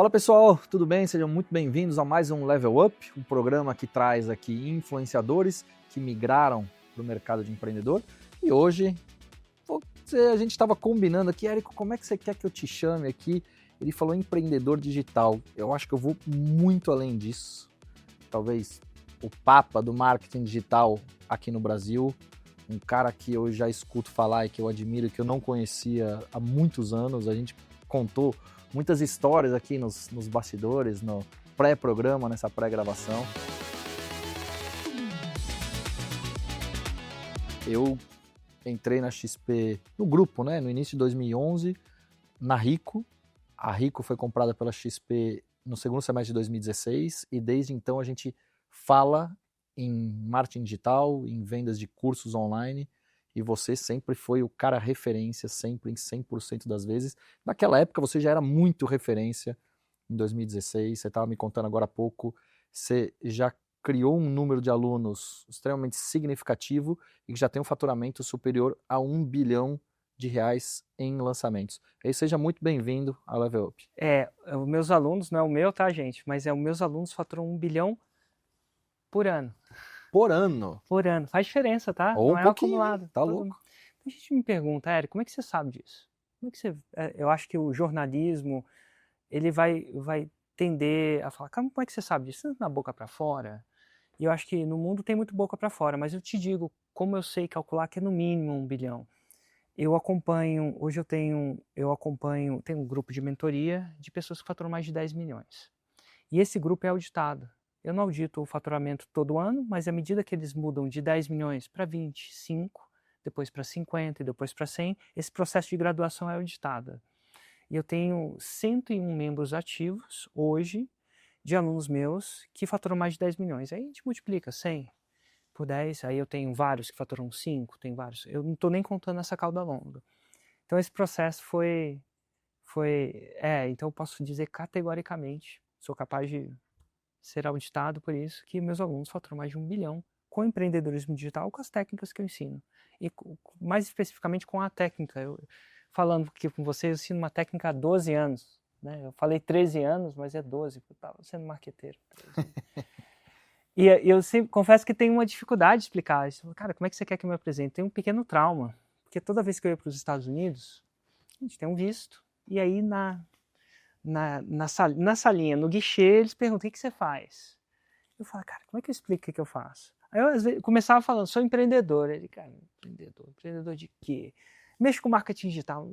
Fala pessoal, tudo bem? Sejam muito bem-vindos a mais um Level Up, um programa que traz aqui influenciadores que migraram para o mercado de empreendedor. E hoje, a gente estava combinando aqui, Érico, como é que você quer que eu te chame aqui? Ele falou empreendedor digital. Eu acho que eu vou muito além disso. Talvez o papa do marketing digital aqui no Brasil, um cara que eu já escuto falar e que eu admiro e que eu não conhecia há muitos anos. A gente contou muitas histórias aqui nos bastidores, no pré-programa, nessa pré-gravação. Eu entrei na XP no grupo, né, no início de 2011, na Rico. A Rico foi comprada pela XP no segundo semestre de 2016 e desde então a gente fala em marketing digital, em vendas de cursos online, e você sempre foi o cara referência, sempre em 100% das vezes. Naquela época você já era muito referência, em 2016, você estava me contando agora há pouco, você já criou um número de alunos extremamente significativo e que já tem um faturamento superior a R$1 bilhão em lançamentos. E seja muito bem-vindo ao Level Up. Os meus alunos, não é o meu, tá, gente? Mas os meus alunos faturam R$1 bilhão por ano. Por ano? Por ano. Faz diferença, tá? Ou não um é pouquinho, acumulado. tá louco. A gente me pergunta, Érico, como é que você sabe disso? Como é que você... Eu acho que o jornalismo, ele vai tender a falar, como é que você sabe disso? Na boca para fora. E eu acho que no mundo tem muito boca para fora, mas eu te digo, como eu sei calcular que é no mínimo R$1 bilhão. Eu acompanho, hoje tenho um grupo de mentoria de pessoas que faturam mais de 10 milhões. E esse grupo é auditado. Eu não audito o faturamento todo ano, mas à medida que eles mudam de 10 milhões para 25, depois para 50 e depois para 100, esse processo de graduação é auditado. E eu tenho 101 membros ativos hoje de alunos meus que faturam mais de 10 milhões. Aí a gente multiplica 100 por 10, aí eu tenho vários que faturam 5, tem vários. Eu não estou nem contando essa cauda longa. Então esse processo então eu posso dizer categoricamente, sou capaz de ser auditado por isso, que meus alunos faturam mais de R$1 bilhão com empreendedorismo digital, com as técnicas que eu ensino. E mais especificamente com a técnica. Falando aqui com vocês, eu ensino uma técnica há 12 anos. Né? Eu falei 13 anos, mas é 12, porque eu estava sendo marqueteiro. E eu sempre confesso que tenho uma dificuldade de explicar. Cara, como é que você quer que eu me apresente? Tem um pequeno trauma, porque toda vez que eu ia para os Estados Unidos, a gente tem um visto, e aí na salinha, no guichê, eles perguntam, o que você faz? Eu falo, cara, como é que eu explico o que eu faço? Aí eu às vezes, começava falando, sou empreendedor. Ele, cara, empreendedor de quê? Mexo com marketing digital.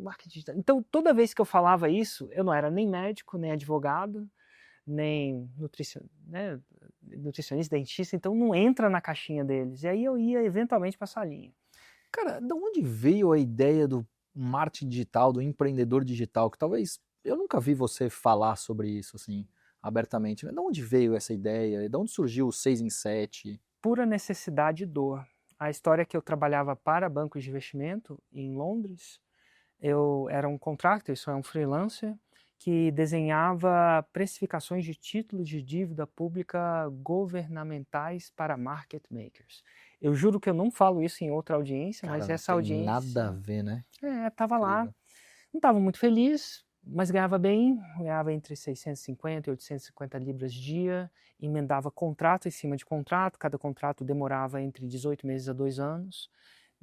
Então, toda vez que eu falava isso, eu não era nem médico, nem advogado, nem nutricionista, dentista, então não entra na caixinha deles. E aí eu ia eventualmente para a salinha. Cara, de onde veio a ideia do marketing digital, do empreendedor digital? Que talvez eu nunca vi você falar sobre isso assim abertamente. De onde veio essa ideia? De onde surgiu o 6 em 7? Pura necessidade e dor. A história é que eu trabalhava para bancos de investimento em Londres. Eu era um contractor, isso é um freelancer, que desenhava precificações de títulos de dívida pública governamentais para market makers. Eu juro que eu não falo isso em outra audiência, Cara, mas não essa tem audiência... nada a ver, né? Estava lá. Não estava muito feliz, mas ganhava bem, ganhava entre 650 e 850 libras dia, emendava contrato em cima de contrato, cada contrato demorava entre 18 meses a 2 anos.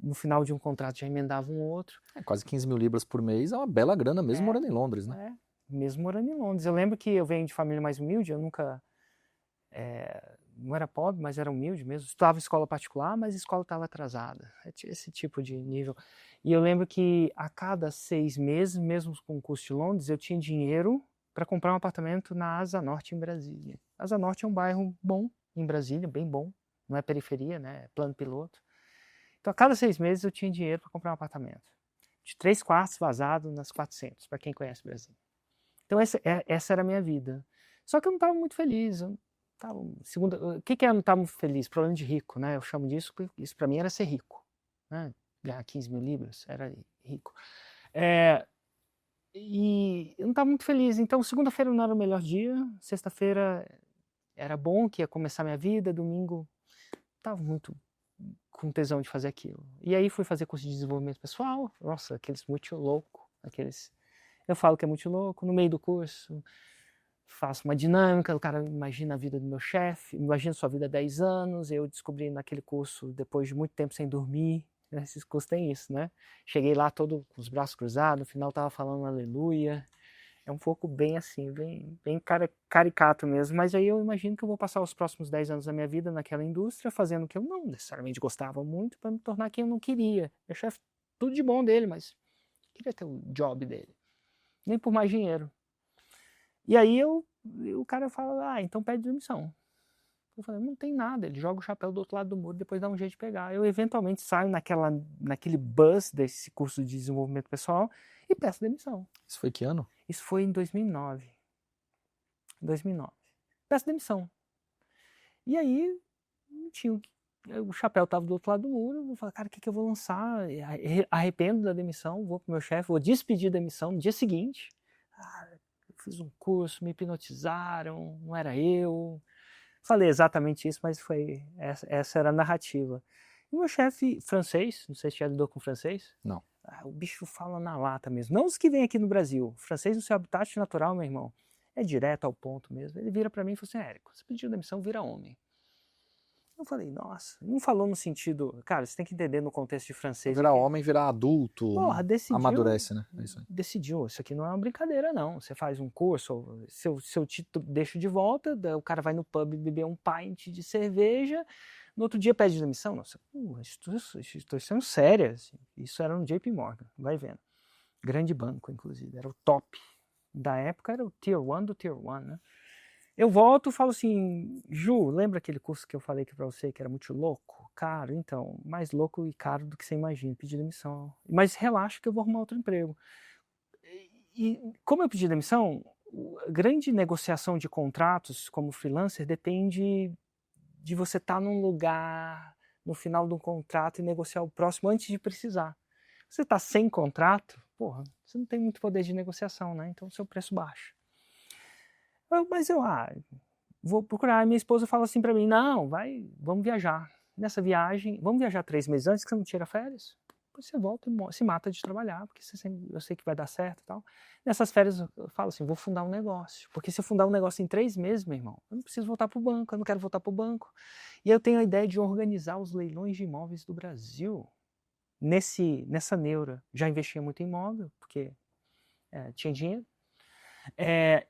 No final de um contrato já emendava um outro. Quase 15 mil libras por mês é uma bela grana mesmo morando em Londres, né? Mesmo morando em Londres. Eu lembro que eu venho de família mais humilde, eu nunca... não era pobre, mas era humilde mesmo. Estudava em escola particular, mas a escola estava atrasada. Esse tipo de nível. E eu lembro que a cada 6 meses, mesmo com o custo de Londres, eu tinha dinheiro para comprar um apartamento na Asa Norte, em Brasília. Asa Norte é um bairro bom em Brasília, bem bom. Não é periferia, né? É plano piloto. Então, a cada 6 meses eu tinha dinheiro para comprar um apartamento. De 3 quartos vazado nas 400, para quem conhece o Brasil. Então, essa era a minha vida. Só que eu não estava muito feliz. O que é não estar muito feliz? Problema de rico, né? Eu chamo disso, porque isso para mim era ser rico. Né? Ganhar 15 mil libras, era rico. E eu não estava muito feliz. Então, segunda-feira não era o melhor dia, sexta-feira era bom, que ia começar minha vida, domingo estava muito com tesão de fazer aquilo. E aí fui fazer curso de desenvolvimento pessoal, nossa, aqueles muito louco, eu falo que é muito louco, no meio do curso faço uma dinâmica, o cara imagina a vida do meu chefe, imagina sua vida há 10 anos, eu descobri naquele curso, depois de muito tempo sem dormir, esses cursos têm isso, né? Cheguei lá todo com os braços cruzados, no final tava falando aleluia. É um pouco bem assim, bem caricato mesmo, mas aí eu imagino que eu vou passar os próximos 10 anos da minha vida naquela indústria, fazendo o que eu não necessariamente gostava muito, para me tornar quem eu não queria. Meu chefe, tudo de bom dele, mas queria ter o job dele. Nem por mais dinheiro. E aí o cara fala, então pede demissão. Eu falei, não tem nada, ele joga o chapéu do outro lado do muro, depois dá um jeito de pegar. Eu eventualmente saio naquele bus desse curso de desenvolvimento pessoal e peço demissão. Isso foi que ano? Isso foi em 2009. 2009. Peço demissão. E aí, o chapéu estava do outro lado do muro, eu falei, cara, o que eu vou lançar? Arrependo da demissão, vou pro meu chefe, vou despedir da demissão no dia seguinte. Eu fiz um curso, me hipnotizaram, não era eu. Falei exatamente isso, mas essa era a narrativa. E o meu chefe francês, não sei se já lidou com francês? Não. O bicho fala na lata mesmo. Não os que vêm aqui no Brasil. O francês no seu habitat natural, meu irmão. É direto ao ponto mesmo. Ele vira pra mim e fala assim, Érico, você pediu demissão, vira homem. Eu falei, nossa. Não falou no sentido... Cara, você tem que entender no contexto de francês. Virar homem, virar adulto, Porra, amadurece, né? É isso aí. Decidiu, isso aqui não é uma brincadeira, não. Você faz um curso, seu título deixa de volta, o cara vai no pub beber um pint de cerveja, no outro dia pede demissão. Nossa, instituição séria. Assim. Isso era no JP Morgan, vai vendo. Grande banco, inclusive, era o top. Da época era o Tier 1 do Tier 1, né? Eu volto e falo assim, Ju, lembra aquele curso que eu falei aqui pra você que era muito louco? Caro, então, mais louco e caro do que você imagina, pedi demissão. Mas relaxa que eu vou arrumar outro emprego. E como eu pedi demissão, a grande negociação de contratos como freelancer depende de você estar num lugar no final de um contrato e negociar o próximo antes de precisar. Você está sem contrato, porra, você não tem muito poder de negociação, né? Então o seu preço baixa. Mas eu vou procurar. Minha esposa fala assim para mim, não, vamos viajar. Nessa viagem, vamos viajar 3 meses antes que você não tira férias? Depois você volta e se mata de trabalhar, porque eu sei que vai dar certo e tal. Nessas férias eu falo assim, vou fundar um negócio. Porque se eu fundar um negócio em 3 meses, meu irmão, eu não preciso voltar para o banco, eu não quero voltar para o banco. E eu tenho a ideia de organizar os leilões de imóveis do Brasil. Nessa neura, já investia muito em imóvel, porque tinha dinheiro.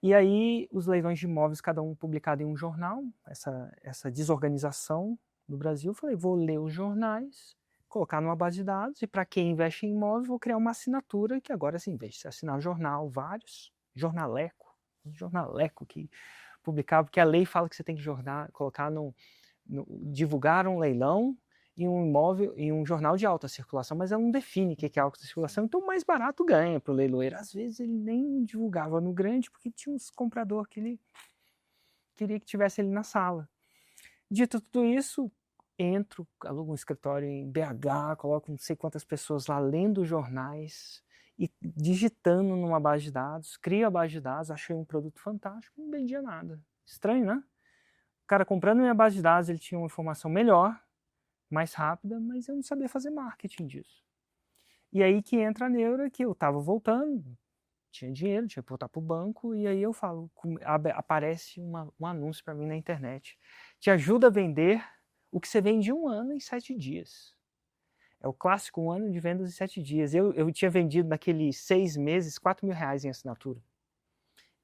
E aí, os leilões de imóveis, cada um publicado em um jornal, essa desorganização no Brasil, eu falei, vou ler os jornais, colocar numa base de dados, e para quem investe em imóvel, vou criar uma assinatura, que agora, assim, em vez de você assinar jornal, vários, jornaleco que publicava, porque a lei fala que você tem que colocar divulgar um leilão em um imóvel, em um jornal de alta circulação, mas ela não define o que é alta circulação, então o mais barato ganha para o leiloeiro. Às vezes ele nem divulgava no grande, porque tinha uns compradores que ele queria que tivesse ele na sala. Dito tudo isso, entro, alugo um escritório em BH, coloco não sei quantas pessoas lá lendo jornais e digitando numa base de dados, crio a base de dados, achei um produto fantástico, não vendia nada. Estranho, né? O cara comprando minha base de dados, ele tinha uma informação melhor, mais rápida, mas eu não sabia fazer marketing disso. E aí que entra a neura, que eu estava voltando, tinha dinheiro, tinha que voltar para o banco, e aí eu falo, aparece um anúncio para mim na internet, te ajuda a vender o que você vende em 1 ano em 7 dias. É o clássico 1 ano de vendas em 7 dias. Eu tinha vendido naqueles 6 meses R$4.000 em assinatura.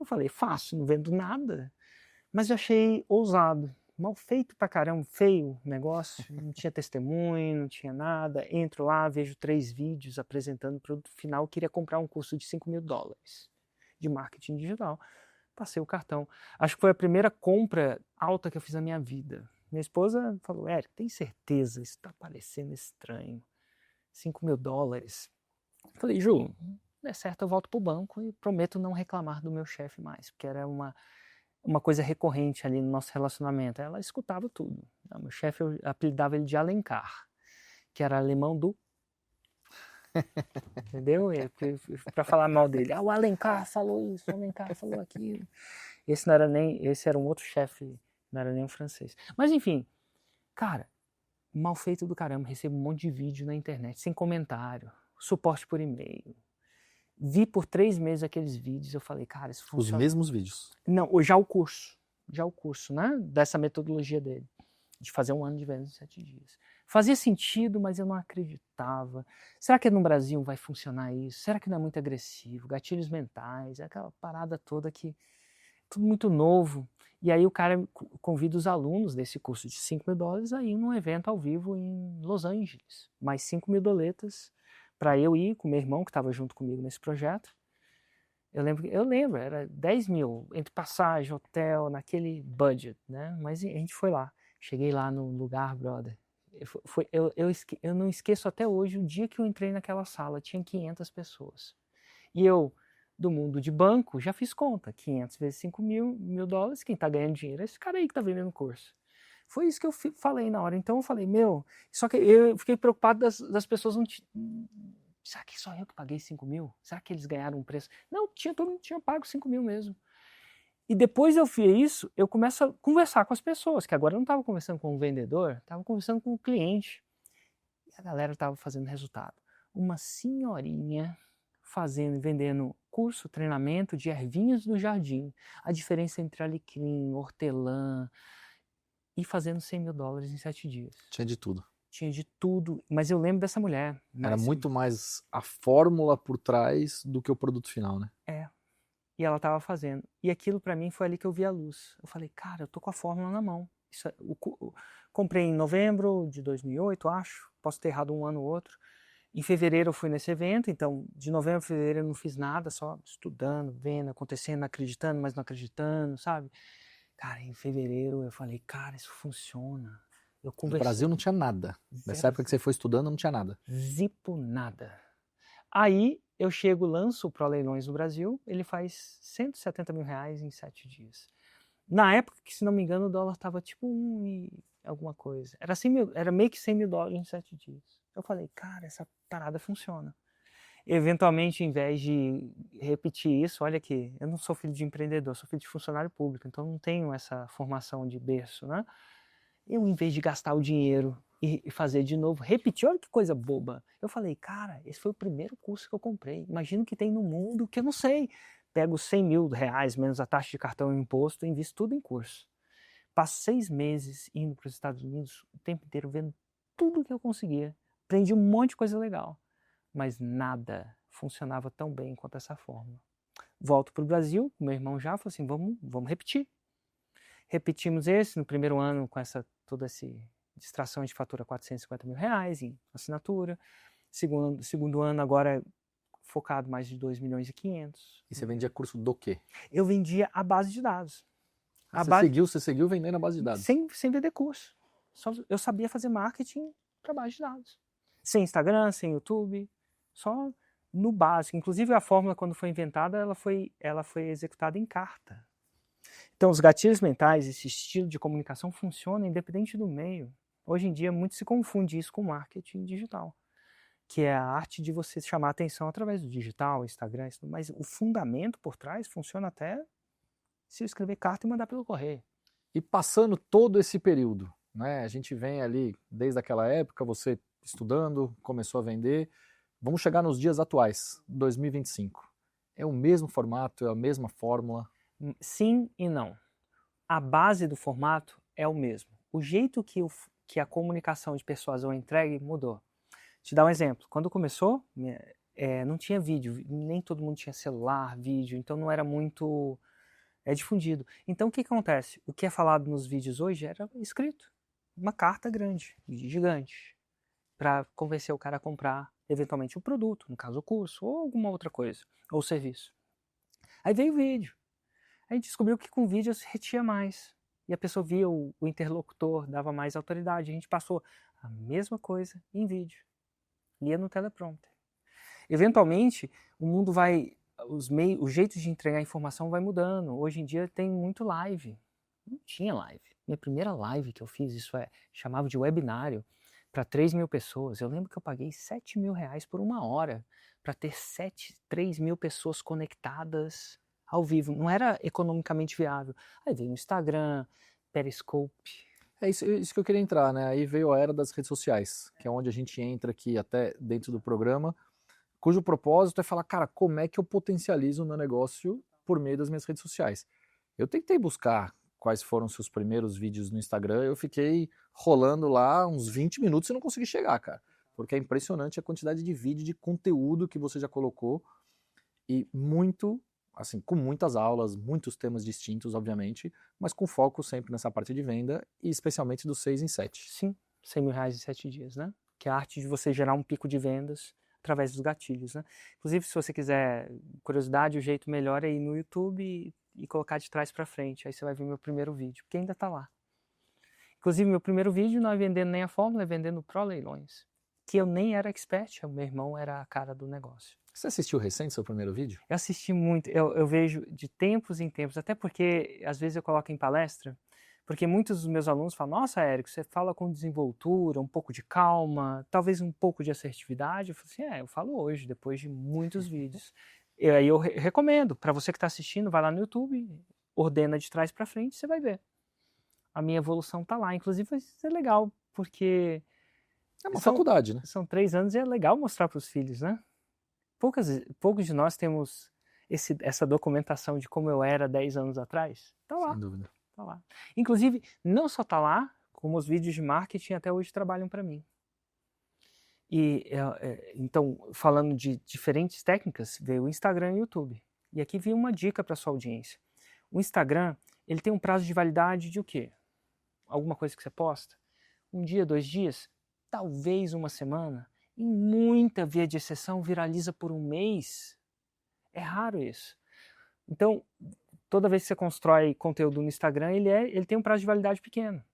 Eu falei, fácil, não vendo nada, mas eu achei ousado. Mal feito pra caramba, feio o negócio, não tinha testemunho, não tinha nada. Entro lá, vejo 3 vídeos apresentando o produto final, queria comprar um curso de $5.000 de marketing digital. Passei o cartão. Acho que foi a primeira compra alta que eu fiz na minha vida. Minha esposa falou, Érico, tem certeza? Isso tá parecendo estranho. $5.000. Falei, Ju, não é certo, eu volto pro banco e prometo não reclamar do meu chefe mais, porque era uma coisa recorrente ali no nosso relacionamento. Ela escutava tudo. O meu chefe, eu apelidava ele de Alencar, que era alemão do... Entendeu? Para falar mal dele. O Alencar falou isso, o Alencar falou aquilo. Esse era um outro chefe, não era nem um francês. Mas enfim, cara, mal feito do caramba. Recebo um monte de vídeo na internet, sem comentário, suporte por e-mail. Vi por 3 meses aqueles vídeos, eu falei, cara, isso funciona. Os mesmos vídeos. Não, já o curso, né, dessa metodologia dele, de fazer 1 ano de vendas em 7 dias. Fazia sentido, mas eu não acreditava. Será que no Brasil vai funcionar isso? Será que não é muito agressivo? Gatilhos mentais, aquela parada toda que tudo muito novo. E aí o cara convida os alunos desse curso de $5.000 a ir num evento ao vivo em Los Angeles. Mais 5.000 doletas para eu ir com meu irmão que estava junto comigo nesse projeto. Eu lembro, era 10 mil, entre passagem, hotel, naquele budget, né? Mas a gente foi lá. Cheguei lá no lugar, brother. Eu não esqueço até hoje o dia que eu entrei naquela sala, tinha 500 pessoas. E eu, do mundo de banco, já fiz conta. 500 vezes 5 mil dólares, quem tá ganhando dinheiro é esse cara aí que tá vendendo o curso. Foi isso que eu falei na hora. Então eu falei, só que eu fiquei preocupado das pessoas não... Será que só eu que paguei 5 mil? Será que eles ganharam um preço? Não, todo mundo tinha pago 5 mil mesmo. E depois eu fiz isso, eu começo a conversar com as pessoas, que agora eu não estava conversando com o vendedor, estava conversando com o cliente. E a galera estava fazendo resultado. Uma senhorinha vendendo curso, treinamento de ervinhas do jardim. A diferença entre alecrim, hortelã, e fazendo 100 mil dólares em 7 dias. Tinha de tudo. Tinha de tudo, mas eu lembro dessa mulher. Era muito mais a fórmula por trás do que o produto final, né? É. E ela estava fazendo. E aquilo para mim foi ali que eu vi a luz. Eu falei, cara, eu tô com a fórmula na mão. Comprei em novembro de 2008, acho. Posso ter errado um ano ou outro. Em fevereiro eu fui nesse evento, então de novembro a fevereiro eu não fiz nada, só estudando, vendo, acontecendo, acreditando, mas não acreditando, sabe? Cara, em fevereiro eu falei, cara, isso funciona. No Brasil não tinha nada. Nessa época que você foi estudando, não tinha nada. Zipo nada. Aí eu chego, lanço o Pro Leilões no Brasil, ele faz 170 mil reais em 7 dias. Na época, que se não me engano, o dólar estava tipo 1 e alguma coisa. Era meio que 100 mil dólares em 7 dias. Eu falei, cara, essa parada funciona. Eventualmente, em vez de repetir isso, olha aqui, eu não sou filho de empreendedor, sou filho de funcionário público, então não tenho essa formação de berço, né? Eu, em vez de gastar o dinheiro e fazer de novo, repetir, olha que coisa boba. Eu falei, cara, esse foi o primeiro curso que eu comprei. Imagino que tem no mundo que eu não sei. Pego 100 mil reais menos a taxa de cartão e imposto e invisto tudo em curso. Passo 6 meses indo para os Estados Unidos, o tempo inteiro vendo tudo que eu conseguia. Aprendi um monte de coisa legal, mas nada funcionava tão bem quanto essa fórmula. Volto para o Brasil, meu irmão já falou assim, vamos repetir. Repetimos esse no primeiro ano com toda essa distração de fatura 450 mil reais em assinatura. Segundo ano agora focado mais de 2 milhões e 500. E você vendia curso do quê? Eu vendia a base de dados. Você seguiu vendendo a base de dados? Sem vender curso. Eu sabia fazer marketing para base de dados. Sem Instagram, sem YouTube, só no básico. Inclusive a fórmula, quando foi inventada, ela foi executada em carta. Então, os gatilhos mentais, esse estilo de comunicação funciona independente do meio. Hoje em dia, muito se confunde isso com marketing digital, que é a arte de você chamar a atenção através do digital, Instagram, mas o fundamento por trás funciona até se eu escrever carta e mandar pelo correio. E passando todo esse período, né? A gente vem ali, desde aquela época, você estudando, começou a vender. Vamos chegar nos dias atuais, 2025. É o mesmo formato, é a mesma fórmula? Sim e não. A base do formato é o mesmo. O jeito que a comunicação de persuasão entregue mudou. Te dar um exemplo. Quando começou, não tinha vídeo, nem todo mundo tinha celular, vídeo, então não era muito difundido. Então o que acontece? O que é falado nos vídeos hoje era escrito. Uma carta grande, gigante, para convencer o cara a comprar eventualmente o produto, no caso o curso, ou alguma outra coisa, ou serviço. Aí veio o vídeo. A gente descobriu que com vídeo se retia mais. E a pessoa via o interlocutor, dava mais autoridade. A gente passou a mesma coisa em vídeo. Lia no teleprompter. Eventualmente, o mundo vai... Os jeitos de entregar informação vai mudando. Hoje em dia tem muito live. Não tinha live. Minha primeira live que eu fiz, chamava de webinário, para 3 mil pessoas. Eu lembro que eu paguei 7 mil reais por 1 hora para ter 3 mil pessoas conectadas ao vivo. Não era economicamente viável. Aí veio o Instagram, Periscope. É isso que eu queria entrar, né? Aí veio a era das redes sociais, que é onde a gente entra aqui até dentro do programa, cujo propósito é falar, cara, como é que eu potencializo o meu negócio por meio das minhas redes sociais? Eu tentei buscar quais foram os seus primeiros vídeos no Instagram, eu fiquei rolando lá uns 20 minutos e não consegui chegar, cara. Porque é impressionante a quantidade de vídeo, de conteúdo que você já colocou e muito, assim, com muitas aulas, muitos temas distintos, obviamente, mas com foco sempre nessa parte de venda e especialmente do 6 em 7. Sim, 100 mil reais em 7 dias, né? Que é a arte de você gerar um pico de vendas através dos gatilhos, né? Inclusive, se você quiser curiosidade, o jeito melhor é ir no YouTube e colocar de trás para frente. Aí você vai ver meu primeiro vídeo, porque ainda tá lá. Inclusive, meu primeiro vídeo não é vendendo nem a fórmula, é vendendo Pro Leilões. Que eu nem era expert, o meu irmão era a cara do negócio. Você assistiu recente seu primeiro vídeo? Eu assisti muito, eu vejo de tempos em tempos, até porque às vezes eu coloco em palestra, porque muitos dos meus alunos falam, nossa, Érico, você fala com desenvoltura, um pouco de calma, talvez um pouco de assertividade. Eu falo assim, eu falo hoje, depois de muitos vídeos. Aí eu recomendo, para você que está assistindo, vai lá no YouTube, ordena de trás para frente, você vai ver. A minha evolução tá lá, inclusive vai ser legal, porque... É uma faculdade, né? São 3 anos e é legal mostrar para os filhos, né? Poucos de nós temos essa documentação de como eu era 10 anos atrás. Tá lá. Sem dúvida. Tá lá. Inclusive, não só tá lá, como os vídeos de marketing até hoje trabalham para mim. E então, falando de diferentes técnicas, veio o Instagram e o YouTube. E aqui vem uma dica para sua audiência. O Instagram, ele tem um prazo de validade de o quê? Alguma coisa que você posta? 1 dia, 2 dias? Talvez uma semana? Em muita via de exceção, viraliza por 1 mês. É raro isso. Então, toda vez que você constrói conteúdo no Instagram, ele tem um prazo de validade pequeno.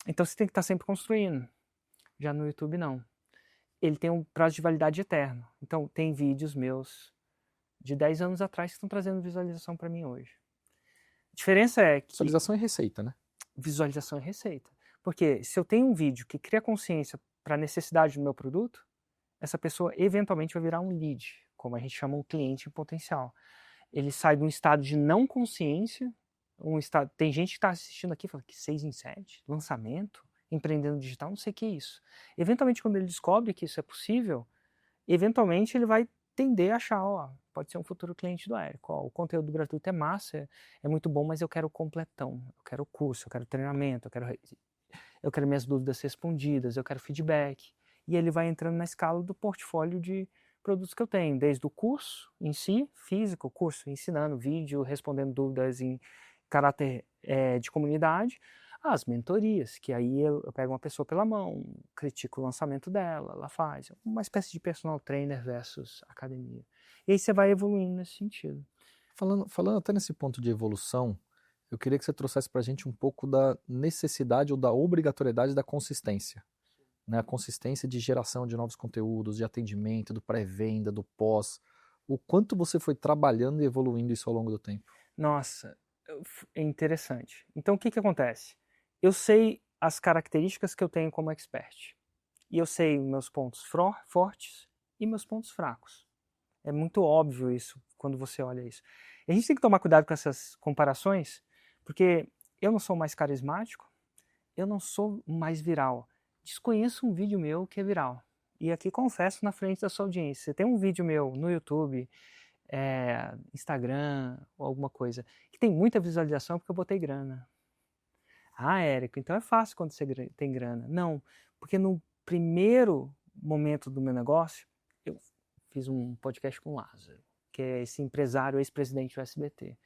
Então, você tem que estar sempre construindo. Já no YouTube, não. Ele tem um prazo de validade eterno. Então, tem vídeos meus de 10 anos atrás que estão trazendo visualização para mim hoje. A diferença é que... Visualização e receita, né? Visualização e receita. Porque se eu tenho um vídeo que cria consciência para a necessidade do meu produto, essa pessoa eventualmente vai virar um lead, como a gente chama um cliente em potencial. Ele sai de um estado de não consciência, tem gente que está assistindo aqui e fala que 6 em 7, lançamento, empreendendo digital, não sei o que é isso. Eventualmente, quando ele descobre que isso é possível, eventualmente ele vai tender a achar, pode ser um futuro cliente do Érico, o conteúdo gratuito é massa, é muito bom, mas eu quero o completão, eu quero o curso, eu quero treinamento, eu quero minhas dúvidas respondidas, eu quero feedback. E ele vai entrando na escala do portfólio de produtos que eu tenho, desde o curso em si, físico, curso ensinando, vídeo, respondendo dúvidas em caráter de comunidade, as mentorias, que aí eu pego uma pessoa pela mão, critico o lançamento dela, ela faz, uma espécie de personal trainer versus academia. E aí você vai evoluindo nesse sentido. Falando até nesse ponto de evolução, eu queria que você trouxesse para a gente um pouco da necessidade ou da obrigatoriedade da consistência. Né? A consistência de geração de novos conteúdos, de atendimento, do pré-venda, do pós. O quanto você foi trabalhando e evoluindo isso ao longo do tempo? Nossa, é interessante. Então o que acontece? Eu sei as características que eu tenho como expert. E eu sei meus pontos fortes e meus pontos fracos. É muito óbvio isso quando você olha isso. E a gente tem que tomar cuidado com essas comparações, porque eu não sou mais carismático, eu não sou mais viral. Desconheço um vídeo meu que é viral. E aqui confesso na frente da sua audiência. Você tem um vídeo meu no YouTube, Instagram ou alguma coisa, que tem muita visualização porque eu botei grana. Ah, Érico, então é fácil quando você tem grana. Não, porque no primeiro momento do meu negócio, eu fiz um podcast com o Lázaro, que é esse empresário, ex-presidente do SBT.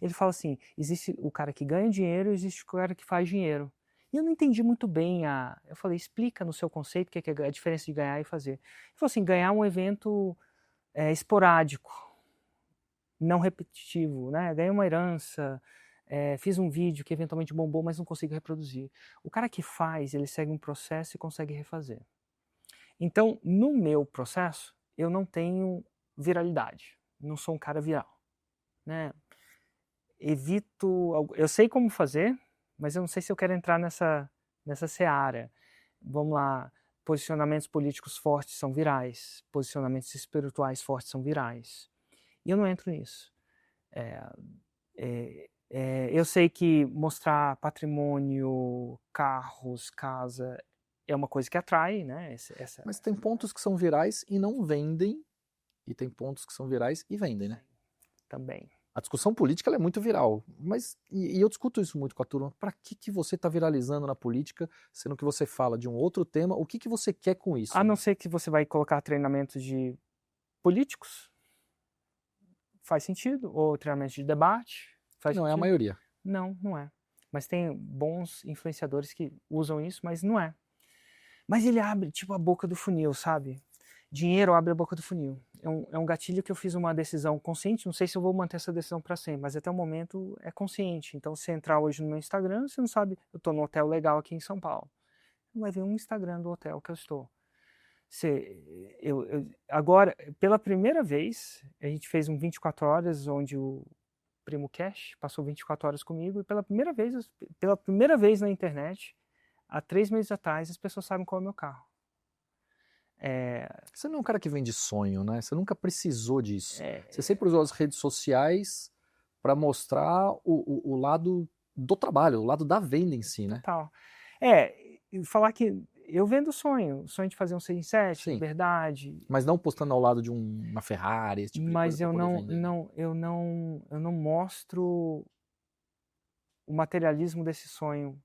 Ele fala assim, existe o cara que ganha dinheiro e existe o cara que faz dinheiro. E eu não entendi muito bem eu falei, explica no seu conceito o que é a diferença de ganhar e fazer. Ele falou assim, ganhar um evento esporádico, não repetitivo, né? Ganhei uma herança, fiz um vídeo que eventualmente bombou, mas não consigo reproduzir. O cara que faz, ele segue um processo e consegue refazer. Então, no meu processo, eu não tenho viralidade. Não sou um cara viral, né? Eu sei como fazer, mas eu não sei se eu quero entrar nessa seara. Vamos lá, posicionamentos políticos fortes são virais, posicionamentos espirituais fortes são virais. E eu não entro nisso. Eu sei que mostrar patrimônio, carros, casa, é uma coisa que atrai, né? Mas tem pontos que são virais e não vendem e tem pontos que são virais e vendem, né? Também. A discussão política ela é muito viral, mas e eu discuto isso muito com a turma. Para que você está viralizando na política, sendo que você fala de um outro tema? O que você quer com isso? A não ser que você vai colocar treinamentos de políticos, faz sentido, ou treinamentos de debate, faz Não sentido. é a maioria. Não, não é. Mas tem bons influenciadores que usam isso, mas não é. Mas ele abre, tipo, a boca do funil, sabe? Dinheiro abre a boca do funil. É um gatilho que eu fiz uma decisão consciente, não sei se eu vou manter essa decisão para sempre, mas até o momento é consciente. Então, se você entrar hoje no meu Instagram, você não sabe, eu estou num hotel legal aqui em São Paulo. Vai ver um Instagram do hotel que eu estou. Agora, pela primeira vez, a gente fez um 24 horas, onde o Primo Cash passou 24 horas comigo, e pela primeira vez na internet, há 3 meses atrás, as pessoas sabem qual é o meu carro. Você não é um cara que vende sonho, né? Você nunca precisou disso. Você sempre usou as redes sociais para mostrar o lado do trabalho, o lado da venda em si, né? Total. Falar que eu vendo sonho de fazer um 6 em 7, Sim. liberdade. Mas não postando ao lado de uma Ferrari, esse tipo de Mas coisa. eu não mostro o materialismo desse sonho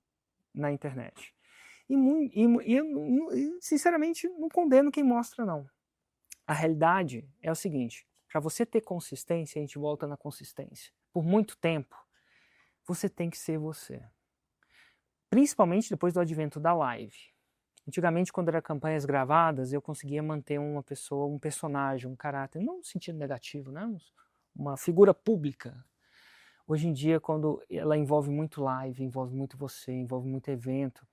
na internet. E eu, sinceramente, não condeno quem mostra, não. A realidade é o seguinte, para você ter consistência, a gente volta na consistência. Por muito tempo, você tem que ser você. Principalmente depois do advento da live. Antigamente, quando eram campanhas gravadas, eu conseguia manter uma pessoa, um personagem, um caráter, não no sentido negativo, né? Uma figura pública. Hoje em dia, quando ela envolve muito live, envolve muito você, envolve muito evento,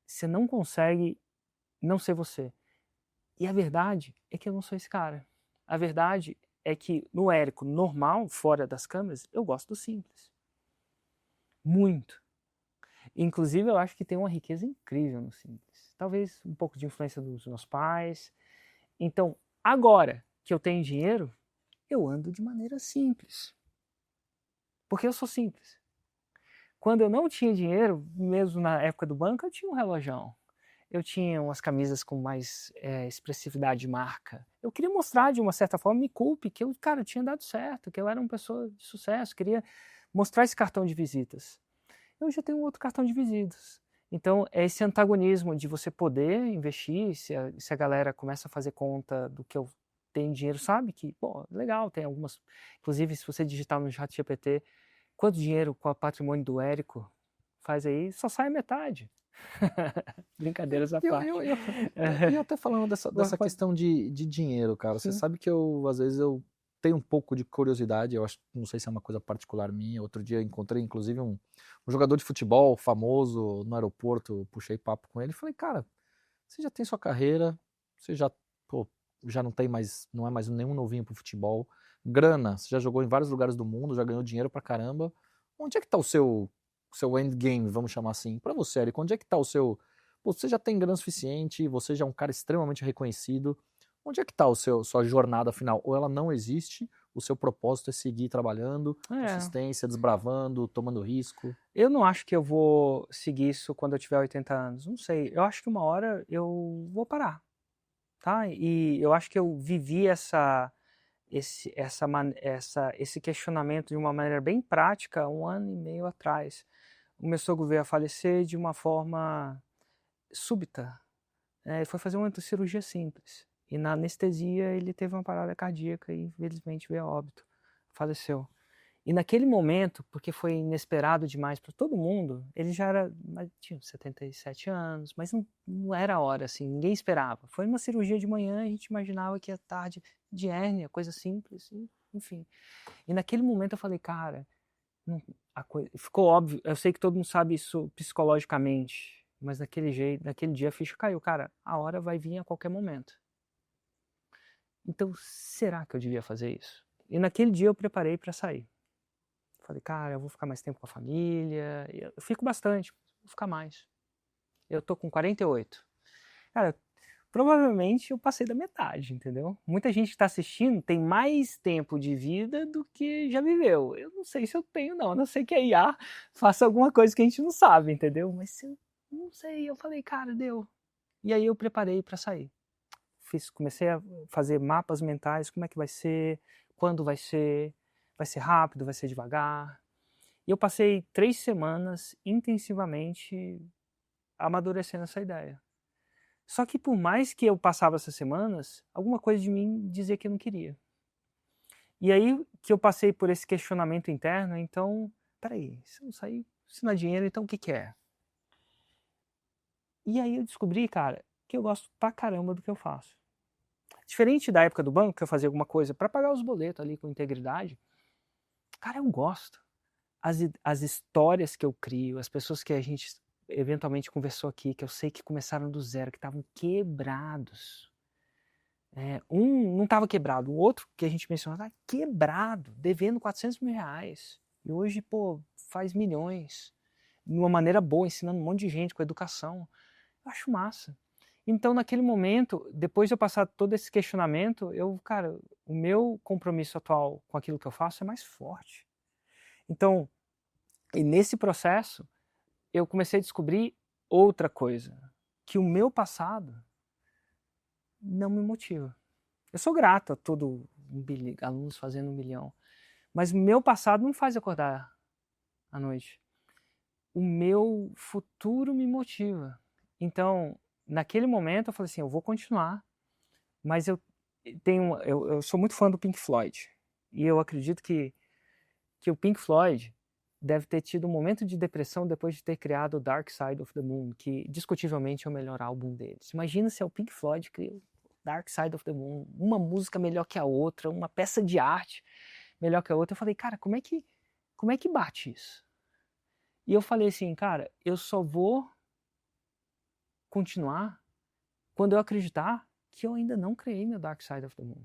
você não consegue não ser você. E a verdade é que eu não sou esse cara. A verdade é que no Érico normal, fora das câmeras, eu gosto do simples. Muito. Inclusive, eu acho que tem uma riqueza incrível no simples. Talvez um pouco de influência dos meus pais. Então, agora que eu tenho dinheiro, eu ando de maneira simples. Porque eu sou simples. Quando eu não tinha dinheiro, mesmo na época do banco, eu tinha um relojão. Eu tinha umas camisas com mais expressividade de marca. Eu queria mostrar, de uma certa forma, me culpe, que eu, cara, tinha dado certo, que eu era uma pessoa de sucesso, queria mostrar esse cartão de visitas. Eu já tenho um outro cartão de visitas. Então, é esse antagonismo de você poder investir, se a galera começa a fazer conta do que eu tenho dinheiro, sabe que, pô, legal, tem algumas... Inclusive, se você digitar no ChatGPT, quanto dinheiro com o patrimônio do Érico faz aí, só sai a metade. Brincadeiras à parte. E até falando dessa questão de dinheiro, cara, Sim. Você sabe que às vezes eu tenho um pouco de curiosidade, eu acho, não sei se é uma coisa particular minha. Outro dia eu encontrei, inclusive, um jogador de futebol famoso no aeroporto, puxei papo com ele e falei, cara, você já tem sua carreira, você já, já não é mais nenhum novinho pro futebol, grana, você já jogou em vários lugares do mundo, já ganhou dinheiro pra caramba, onde é que tá o seu endgame, vamos chamar assim, pra você, Érico, onde é que tá o seu... Você já tem grana suficiente, você já é um cara extremamente reconhecido, onde é que tá sua jornada final? Ou ela não existe, o seu propósito é seguir trabalhando, consistência, desbravando, tomando risco? Eu não acho que eu vou seguir isso quando eu tiver 80 anos, não sei, eu acho que uma hora eu vou parar, tá? E eu acho que eu vivi esse questionamento de uma maneira bem prática 1 ano e meio atrás. O meu sogro veio a falecer de uma forma súbita. Ele foi fazer uma cirurgia simples. E na anestesia ele teve uma parada cardíaca e infelizmente veio a óbito. Faleceu. E naquele momento, porque foi inesperado demais para todo mundo, ele já tinha 77 anos, mas não era a hora, assim, ninguém esperava. Foi uma cirurgia de manhã, a gente imaginava que ia tarde, de hérnia, coisa simples, enfim. E naquele momento eu falei, cara, ficou óbvio, eu sei que todo mundo sabe isso psicologicamente, mas naquele dia a ficha caiu, cara, a hora vai vir a qualquer momento. Então, será que eu devia fazer isso? E naquele dia eu preparei para sair. Falei, cara, eu vou ficar mais tempo com a família. Eu fico bastante, vou ficar mais. Eu tô com 48. Cara, provavelmente eu passei da metade, entendeu? Muita gente que tá assistindo tem mais tempo de vida do que já viveu. Eu não sei se eu tenho, não. A não sei que a IA faça alguma coisa que a gente não sabe, entendeu? Mas eu não sei. Eu falei, cara, deu. E aí eu preparei para sair. comecei a fazer mapas mentais, como é que vai ser, quando vai ser rápido, vai ser devagar. E eu passei 3 semanas intensivamente amadurecendo essa ideia. Só que por mais que eu passava essas semanas, alguma coisa de mim dizia que eu não queria. E aí que eu passei por esse questionamento interno, então, peraí, se não sair, se não é dinheiro, então o que é? E aí eu descobri, cara, que eu gosto pra caramba do que eu faço. Diferente da época do banco, que eu fazia alguma coisa para pagar os boletos ali com integridade, cara, eu gosto. As histórias que eu crio, as pessoas que a gente eventualmente conversou aqui, que eu sei que começaram do zero, que estavam quebrados. Um não estava quebrado, o outro que a gente mencionou estava quebrado, devendo 400 mil reais. E hoje, pô, faz milhões. De uma maneira boa, ensinando um monte de gente com educação. Eu acho massa. Então, naquele momento, depois de eu passar todo esse questionamento, cara, o meu compromisso atual com aquilo que eu faço é mais forte. Então, e nesse processo, eu comecei a descobrir outra coisa, que o meu passado não me motiva. Eu sou grato a todo alunos fazendo 1 milhão, mas o meu passado não faz acordar à noite. O meu futuro me motiva. Então, naquele momento eu falei assim, eu vou continuar, mas eu sou muito fã do Pink Floyd, e eu acredito que o Pink Floyd deve ter tido um momento de depressão depois de ter criado o Dark Side of the Moon, que discutivelmente é o melhor álbum deles. Imagina se é o Pink Floyd que cria Dark Side of the Moon, uma música melhor que a outra, uma peça de arte melhor que a outra. Eu falei, cara, como é que bate isso? E eu falei assim, cara, eu só vou continuar quando eu acreditar que eu ainda não criei meu Dark Side of the Moon.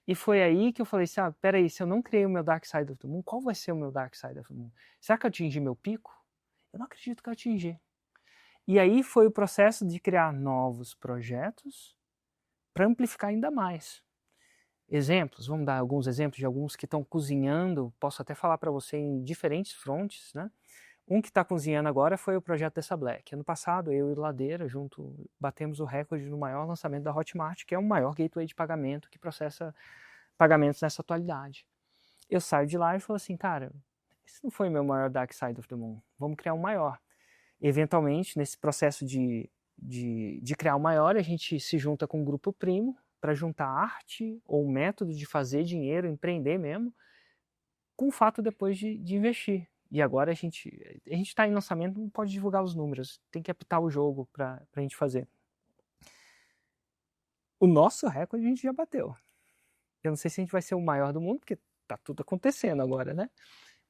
E foi aí que eu falei, sabe, peraí, se eu não criei o meu Dark Side of the Moon, qual vai ser o meu Dark Side of the Moon? Será que eu atingi meu pico? Eu não acredito que eu atingi. E aí foi o processo de criar novos projetos para amplificar ainda mais. Exemplos, vamos dar alguns exemplos de alguns que estão cozinhando, posso até falar para você em diferentes frontes, né? Um que está cozinhando agora foi o projeto dessa Black. Ano passado, eu e o Ladeira, junto, batemos o recorde no maior lançamento da Hotmart, que é o maior gateway de pagamento que processa pagamentos nessa atualidade. Eu saio de lá e falo assim, cara, esse não foi meu maior Dark Side of the Moon, vamos criar um maior. Eventualmente, nesse processo de criar um maior, a gente se junta com um grupo primo para juntar arte ou método de fazer dinheiro, empreender mesmo, com o fato depois de investir. E agora a gente está em lançamento, não pode divulgar os números, tem que apitar o jogo para a gente fazer. O nosso recorde a gente já bateu. Eu não sei se a gente vai ser o maior do mundo, porque tá tudo acontecendo agora, né?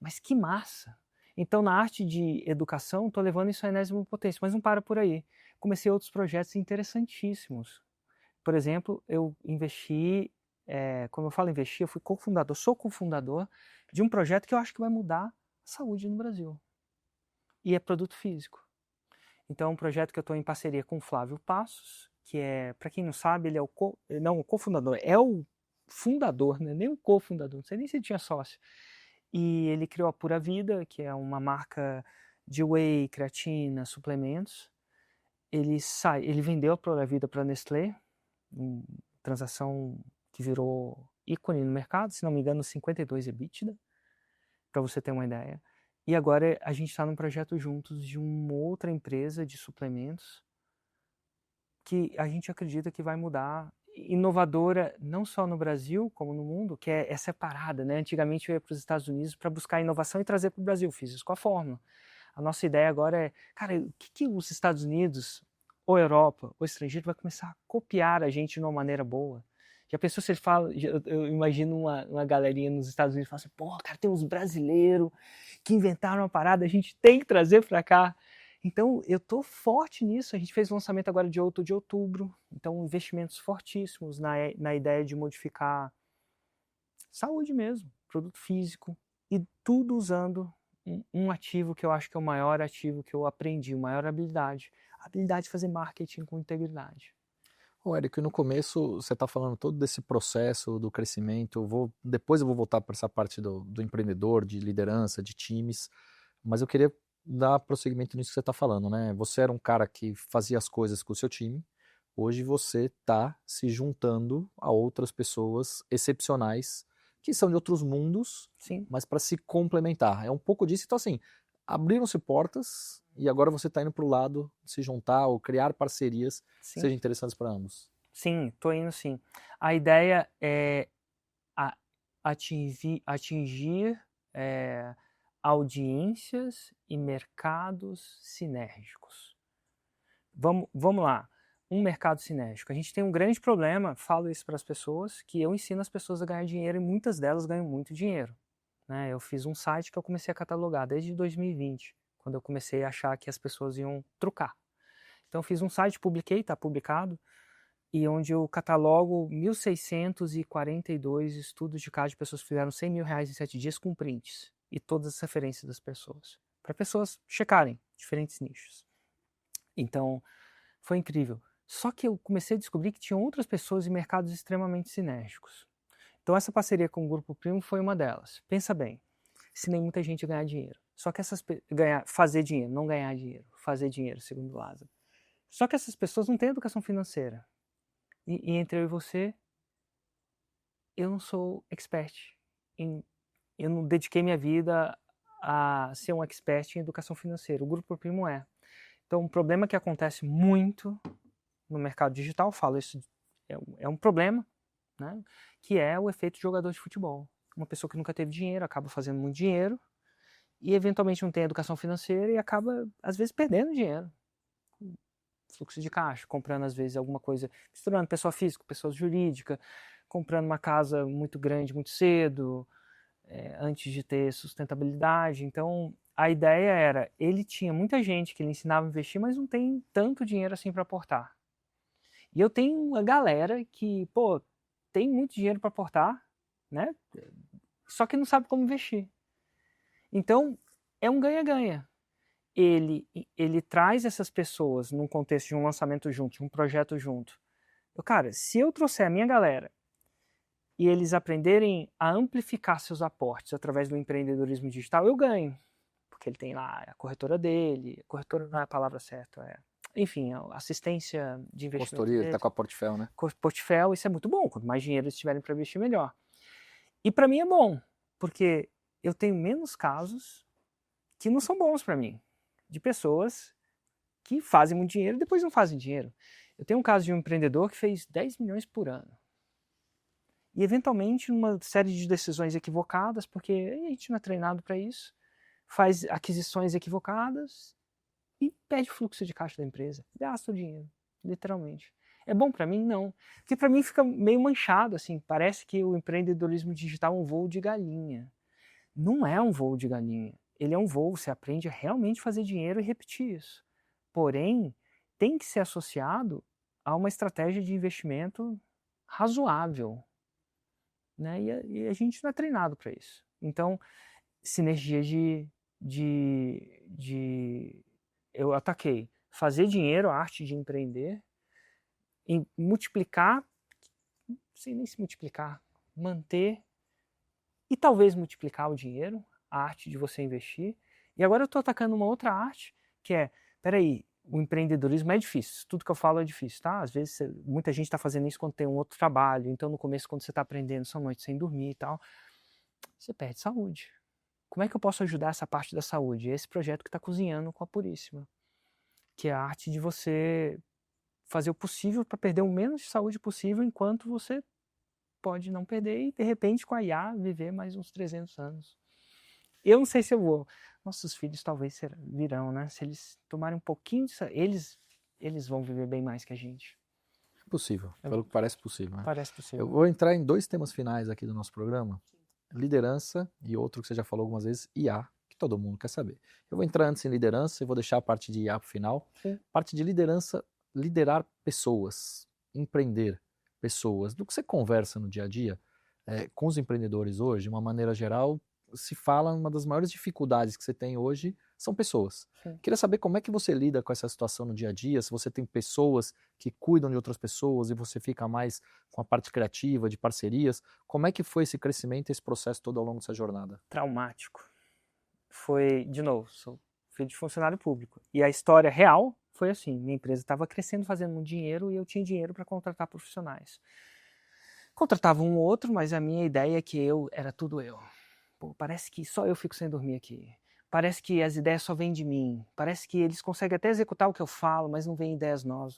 Mas que massa! Então, na arte de educação, estou levando isso à enésima potência, mas não para por aí. Comecei outros projetos interessantíssimos. Por exemplo, eu investi, como eu falo investir, eu fui cofundador, sou cofundador de um projeto que eu acho que vai mudar a saúde no Brasil. E é produto físico. Então, é um projeto que eu estou em parceria com o Flávio Passos, que é, para quem não sabe, ele é o cofundador, é o fundador, né? Nem o cofundador, não sei nem se ele tinha sócio. E ele criou a Pura Vida, que é uma marca de whey, creatina, suplementos. Ele vendeu a Pura Vida para a Nestlé, uma transação que virou ícone no mercado, se não me engano, 52 EBITDA, para você ter uma ideia. E agora a gente está num projeto juntos de uma outra empresa de suplementos que a gente acredita que vai mudar, inovadora não só no Brasil como no mundo, que é separada, né? Antigamente eu ia para os Estados Unidos para buscar inovação e trazer para o Brasil, fiz isso com a Fórmula. A nossa ideia agora é, cara, o que os Estados Unidos, ou Europa, ou estrangeiro vai começar a copiar a gente de uma maneira boa? Já pensou se ele fala, eu imagino uma galerinha nos Estados Unidos falando assim, pô, cara, tem uns brasileiros que inventaram uma parada, a gente tem que trazer para cá. Então, eu estou forte nisso. A gente fez o lançamento agora de 8 de outubro. Então, investimentos fortíssimos na ideia de modificar saúde mesmo, produto físico. E tudo usando um ativo que eu acho que é o maior ativo que eu aprendi, a maior habilidade. A habilidade de fazer marketing com integridade. Ô, Érico, no começo você está falando todo desse processo do crescimento. Depois eu vou voltar para essa parte do empreendedor, de liderança, de times. Mas eu queria dar prosseguimento nisso que você está falando, né? Você era um cara que fazia as coisas com o seu time, hoje você está se juntando a outras pessoas excepcionais que são de outros mundos, Sim. mas para se complementar. É um pouco disso. Então, assim, abriram-se portas e agora você está indo para o lado de se juntar ou criar parcerias que sejam interessantes para ambos. Sim, tô indo sim. A ideia é atingir audiências e mercados sinérgicos. Vamos lá. Um mercado sinérgico. A gente tem um grande problema, falo isso para as pessoas, que eu ensino as pessoas a ganhar dinheiro e muitas delas ganham muito dinheiro. Né? Eu fiz um site que eu comecei a catalogar desde 2020, quando eu comecei a achar que as pessoas iam trucar. Então eu fiz um site, publiquei, está publicado, e onde eu catalogo 1.642 estudos de caso de pessoas que fizeram R$100 mil em 7 dias com prints e todas as referências das pessoas, para pessoas checarem diferentes nichos. Então, foi incrível. Só que eu comecei a descobrir que tinham outras pessoas em mercados extremamente sinérgicos. Então essa parceria com o Grupo Primo foi uma delas. Pensa bem, ensinei muita gente a ganhar dinheiro. Só que fazer dinheiro, não ganhar dinheiro, fazer dinheiro, segundo Lázaro. Só que essas pessoas não têm educação financeira. E entre eu e você, eu não sou expert. Eu não dediquei minha vida a ser um expert em educação financeira. O Grupo Primo é. Então, um problema que acontece muito no mercado digital, falo isso, é um problema, né, que é o efeito de jogador de futebol. Uma pessoa que nunca teve dinheiro, acaba fazendo muito dinheiro e eventualmente não tem educação financeira e acaba, às vezes, perdendo dinheiro. Fluxo de caixa, comprando, às vezes, alguma coisa, misturando pessoa física, pessoa jurídica, comprando uma casa muito grande, muito cedo, antes de ter sustentabilidade. Então, a ideia era, ele tinha muita gente que ele ensinava a investir, mas não tem tanto dinheiro assim para aportar. E eu tenho uma galera que, pô, tem muito dinheiro para aportar, né? Só que não sabe como investir. Então, é um ganha-ganha. Ele traz essas pessoas num contexto de um lançamento junto, de um projeto junto. Cara, se eu trouxer a minha galera e eles aprenderem a amplificar seus aportes através do empreendedorismo digital, eu ganho. Porque ele tem lá a corretora dele, corretora não é a palavra certa, enfim, a assistência de investimento. Consultoria, ele tá com a Portfel, né? Portfel, isso é muito bom. Quanto mais dinheiro eles tiverem para investir, melhor. E para mim é bom, porque eu tenho menos casos que não são bons para mim, de pessoas que fazem muito dinheiro e depois não fazem dinheiro. Eu tenho um caso de um empreendedor que fez 10 milhões por ano. E eventualmente, numa série de decisões equivocadas, porque a gente não é treinado para isso, faz aquisições equivocadas e perde o fluxo de caixa da empresa. Gasta o dinheiro, literalmente. É bom para mim? Não. Porque para mim fica meio manchado, assim. Parece que o empreendedorismo digital é um voo de galinha. Não é um voo de galinha. Ele é um voo, você aprende a realmente fazer dinheiro e repetir isso. Porém, tem que ser associado a uma estratégia de investimento razoável. Né? E a gente não é treinado para isso. Então, sinergia eu ataquei fazer dinheiro, a arte de empreender, e multiplicar, não sei nem se multiplicar, manter e talvez multiplicar o dinheiro, a arte de você investir. E agora eu estou atacando uma outra arte, que é, peraí, o empreendedorismo é difícil, tudo que eu falo é difícil, tá? Às vezes muita gente está fazendo isso quando tem um outro trabalho, então no começo quando você está aprendendo, são noites sem dormir e tal, você perde saúde. Como é que eu posso ajudar essa parte da saúde? Esse projeto que está cozinhando com a Puríssima, que é a arte de você fazer o possível para perder o menos de saúde possível enquanto você pode não perder e, de repente, com a IA, viver mais uns 300 anos. Eu não sei se eu vou. Nossos filhos talvez virão, né? Se eles tomarem um pouquinho disso, eles vão viver bem mais que a gente. É possível, pelo que parece possível. Né? Parece possível. Eu vou entrar em 2 temas finais aqui do nosso programa. Liderança e outro que você já falou algumas vezes, IA, que todo mundo quer saber. Eu vou entrar antes em liderança e vou deixar a parte de IA para o final. Sim. Parte de liderança, liderar pessoas, empreender pessoas. Do que você conversa no dia a dia com os empreendedores hoje, de uma maneira geral, se fala uma das maiores dificuldades que você tem hoje são pessoas. Sim. Queria saber como é que você lida com essa situação no dia a dia, se você tem pessoas que cuidam de outras pessoas e você fica mais com a parte criativa, de parcerias. Como é que foi esse crescimento, esse processo todo ao longo dessa jornada? Traumático. Foi, de novo, sou filho de funcionário público. E a história real foi assim, minha empresa estava crescendo, fazendo muito dinheiro e eu tinha dinheiro para contratar profissionais. Contratava um ou outro, mas a minha ideia é que era tudo eu. Pô, parece que só eu fico sem dormir aqui. Parece que as ideias só vêm de mim. Parece que eles conseguem até executar o que eu falo, mas não vêm ideias novas.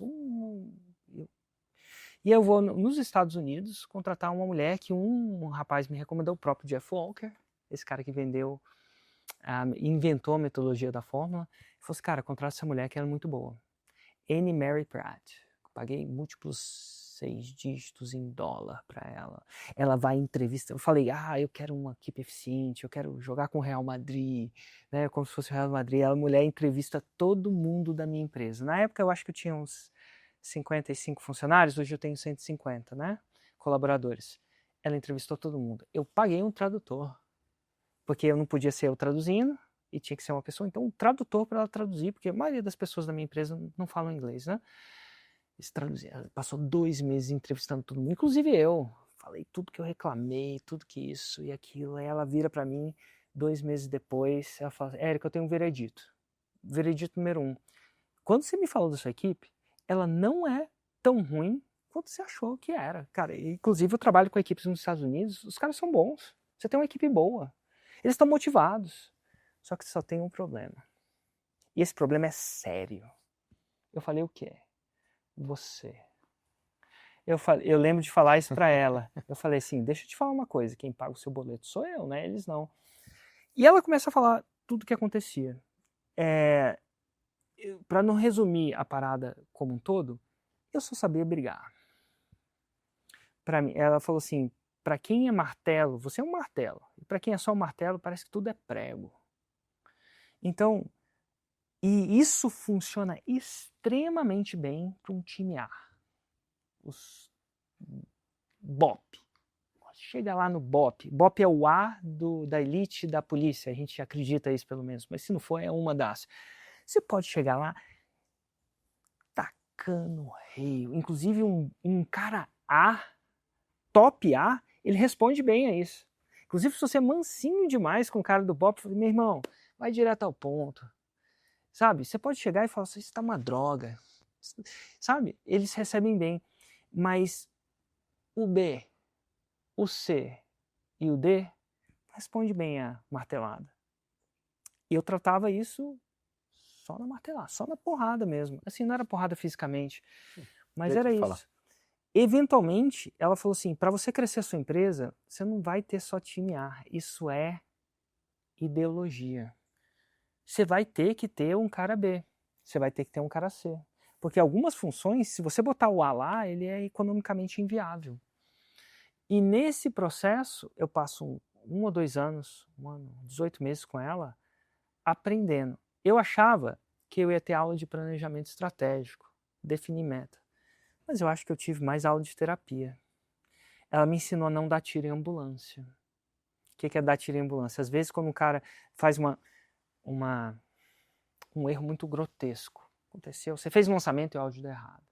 E eu vou nos Estados Unidos contratar uma mulher que um rapaz me recomendou, o próprio Jeff Walker, esse cara que inventou a metodologia da fórmula. Ele falou assim, cara, contrata essa mulher que ela é muito boa. Annie Mary Pratt. Paguei múltiplos 6 dígitos em dólar para ela. Ela vai em entrevista. Eu falei, eu quero uma equipe eficiente, eu quero jogar com o Real Madrid, né, como se fosse o Real Madrid. A mulher entrevista todo mundo da minha empresa. Na época eu acho que eu tinha uns 55 funcionários, hoje eu tenho 150, né, colaboradores. Ela entrevistou todo mundo. Eu paguei um tradutor, porque eu não podia ser eu traduzindo, e tinha que ser uma pessoa, então um tradutor para ela traduzir, porque a maioria das pessoas da minha empresa não falam inglês, né? Ela passou 2 meses entrevistando todo mundo, inclusive eu. Falei tudo que eu reclamei, tudo que isso e aquilo. Aí ela vira para mim 2 meses depois, ela fala, Érico, eu tenho um veredito. Veredito número 1. Quando você me falou da sua equipe, ela não é tão ruim quanto você achou que era. Cara, inclusive eu trabalho com equipes nos Estados Unidos, os caras são bons. Você tem uma equipe boa. Eles estão motivados. Só que só tem um problema. E esse problema é sério. Eu falei, o quê? Você. Eu lembro de falar isso para ela. Eu falei assim, deixa eu te falar uma coisa, quem paga o seu boleto sou eu, né? Eles não. E ela começa a falar tudo o que acontecia. Para não resumir a parada como um todo, eu só sabia brigar. Para mim, ela falou assim, para quem é martelo, você é um martelo. E para quem é só um martelo, parece que tudo é prego. Então, e isso funciona extremamente bem para um time A. Os BOP. Chega lá no BOP. BOP é o A da elite da polícia, a gente acredita isso pelo menos, mas se não for, é uma das. Você pode chegar lá tacando rei. Inclusive um cara A, top A, ele responde bem a isso. Inclusive se você é mansinho demais com o cara do BOP, meu irmão, vai direto ao ponto. Sabe? Você pode chegar e falar assim, isso tá uma droga. Sabe? Eles recebem bem. Mas o B, o C e o D responde bem a martelada. E eu tratava isso só na martelada, só na porrada mesmo. Assim, não era porrada fisicamente, mas era isso. Eventualmente, ela falou assim, para você crescer a sua empresa, você não vai ter só time A. Isso é ideologia. Você vai ter que ter um cara B. Você vai ter que ter um cara C. Porque algumas funções, se você botar o A lá, ele é economicamente inviável. E nesse processo, eu passo 1 ou 2 anos, 18 meses com ela, aprendendo. Eu achava que eu ia ter aula de planejamento estratégico, definir meta. Mas eu acho que eu tive mais aula de terapia. Ela me ensinou a não dar tiro em ambulância. O que é dar tiro em ambulância? Às vezes, quando um cara faz um erro muito grotesco, aconteceu, você fez um lançamento e o áudio deu errado.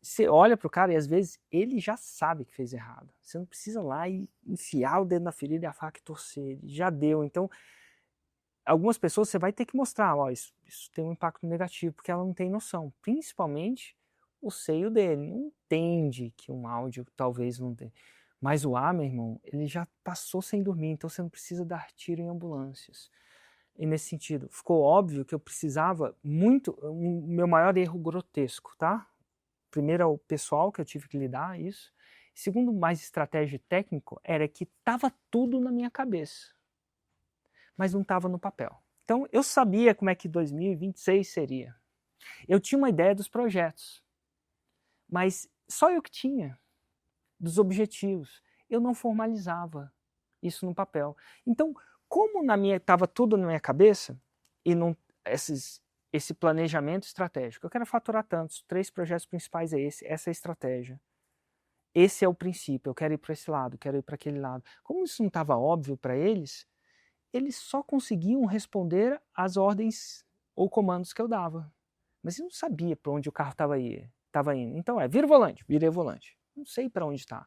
Você olha pro cara e às vezes ele já sabe que fez errado. Você não precisa lá e enfiar o dedo na ferida e a faca e torcer. Ele já deu. Então, algumas pessoas você vai ter que mostrar, isso tem um impacto negativo, porque ela não tem noção. Principalmente o seio dele. Não entende que um áudio talvez não tenha. Mas o A, meu irmão, ele já passou sem dormir, então você não precisa dar tiro em ambulâncias. E nesse sentido, ficou óbvio que eu precisava muito, o meu maior erro grotesco, tá? Primeiro é o pessoal que eu tive que lidar, isso. Segundo, mais estratégia técnico, era que estava tudo na minha cabeça, mas não estava no papel. Então, eu sabia como é que 2026 seria. Eu tinha uma ideia dos projetos, mas só eu que tinha, dos objetivos. Eu não formalizava isso no papel. Então, como estava tudo na minha cabeça, e não esse planejamento estratégico, eu quero faturar tantos, 3 projetos principais essa é a estratégia. Esse é o princípio, eu quero ir para esse lado, quero ir para aquele lado. Como isso não estava óbvio para eles só conseguiam responder às ordens ou comandos que eu dava. Mas eu não sabia para onde o carro estava indo. Então vira o volante, virei o volante. Não sei para onde está.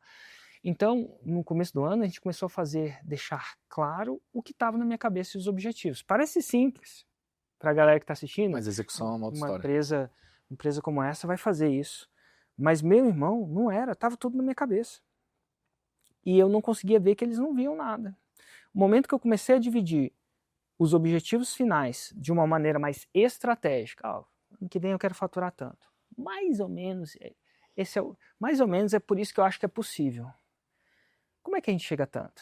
Então, no começo do ano, a gente começou a deixar claro o que estava na minha cabeça e os objetivos. Parece simples, para a galera que está assistindo, Mas execução é uma outra uma história. empresa como essa vai fazer isso. Mas meu irmão não era, estava tudo na minha cabeça. E eu não conseguia ver que eles não viam nada. O momento que eu comecei a dividir os objetivos finais de uma maneira mais estratégica, ano que vem eu quero faturar tanto. Mais ou menos, mais ou menos é por isso que eu acho que é possível. Como é que a gente chega a tanto?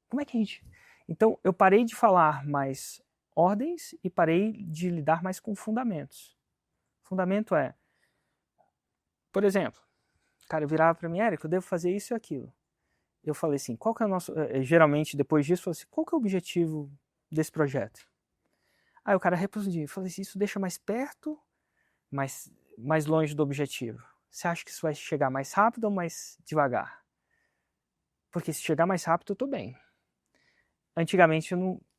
Como é que a gente... Então, eu parei de falar mais ordens e parei de lidar mais com fundamentos. Fundamento é, por exemplo, o cara virava para mim, Érico, eu devo fazer isso e aquilo. Eu falei assim, qual que é o nosso... Geralmente, depois disso, eu falei assim, qual que é o objetivo desse projeto? Aí o cara respondia, eu falei assim, isso deixa mais perto, mais longe do objetivo. Você acha que isso vai chegar mais rápido ou mais devagar? Porque se chegar mais rápido, eu tô bem. Antigamente,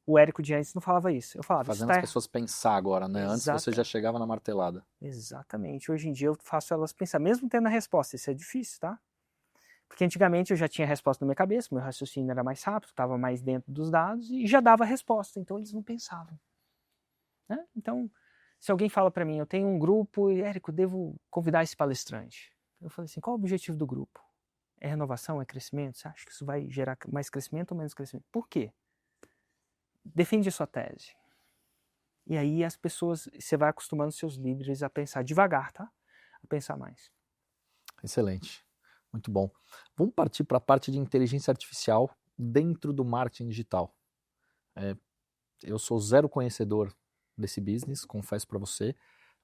o Érico de antes não falava isso. Eu falava, Fazendo as pessoas pensar agora, né? Antes você já chegava na martelada. Exatamente. Hoje em dia eu faço elas pensar, mesmo tendo a resposta. Isso é difícil, tá? Porque antigamente eu já tinha a resposta na minha cabeça, meu raciocínio era mais rápido, estava mais dentro dos dados e já dava a resposta. Então eles não pensavam. Né? Então, se alguém fala para mim, eu tenho um grupo, Érico, devo convidar esse palestrante. Eu falei assim, qual o objetivo do grupo? É renovação, é crescimento? Você acha que isso vai gerar mais crescimento ou menos crescimento? Por quê? Defende a sua tese. E aí as pessoas, você vai acostumando seus líderes a pensar devagar, tá? A pensar mais. Excelente. Muito bom. Vamos partir para a parte de inteligência artificial dentro do marketing digital. Eu sou zero conhecedor desse business, confesso para você,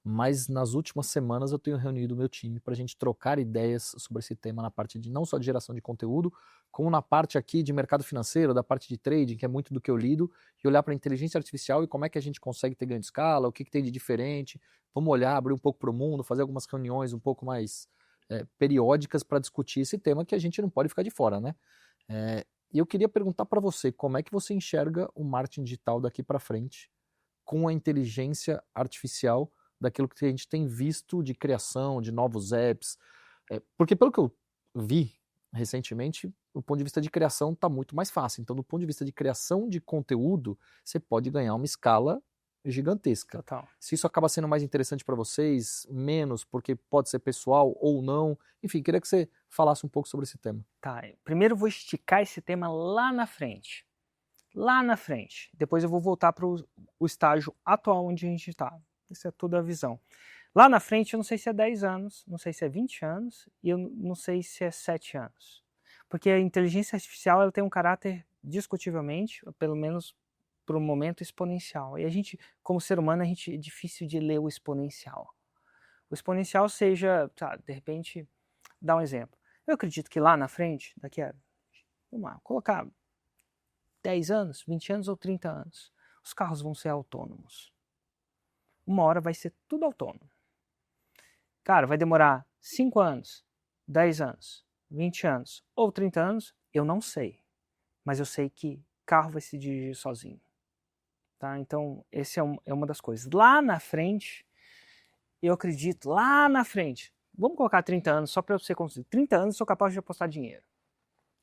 mas nas últimas semanas eu tenho reunido o meu time para a gente trocar ideias sobre esse tema na parte de não só de geração de conteúdo, como na parte aqui de mercado financeiro, da parte de trading, que é muito do que eu lido, e olhar para a inteligência artificial e como é que a gente consegue ter ganho de escala, o que tem de diferente. Vamos olhar, abrir um pouco para o mundo, fazer algumas reuniões um pouco mais periódicas para discutir esse tema que a gente não pode ficar de fora, né? E eu queria perguntar para você, como é que você enxerga o marketing digital daqui para frente com a inteligência artificial daquilo que a gente tem visto de criação, de novos apps? Porque pelo que eu vi recentemente, o ponto de vista de criação está muito mais fácil. Então, do ponto de vista de criação de conteúdo, você pode ganhar uma escala gigantesca. Total. Se isso acaba sendo mais interessante para vocês, menos, porque pode ser pessoal ou não. Enfim, queria que você falasse um pouco sobre esse tema. Tá, primeiro eu vou esticar esse tema lá na frente. Lá na frente. Depois eu vou voltar para o estágio atual onde a gente está. Isso é toda a visão. Lá na frente eu não sei se é 10 anos, não sei se é 20 anos e eu não sei se é 7 anos. Porque a inteligência artificial ela tem um caráter discutivelmente, pelo menos por um momento, exponencial. E a gente, como ser humano, é difícil de ler o exponencial. O exponencial seja, tá, de repente, dá um exemplo. Eu acredito que lá na frente, daqui a, vamos lá, colocar 10 anos, 20 anos ou 30 anos, os carros vão ser autônomos. Uma hora vai ser tudo autônomo. Cara, vai demorar 5 anos, 10 anos, 20 anos ou 30 anos, eu não sei. Mas eu sei que carro vai se dirigir sozinho. Tá? Então, esse é uma das coisas. Lá na frente, eu acredito, lá na frente, vamos colocar 30 anos só para você conseguir. 30 anos eu sou capaz de apostar dinheiro.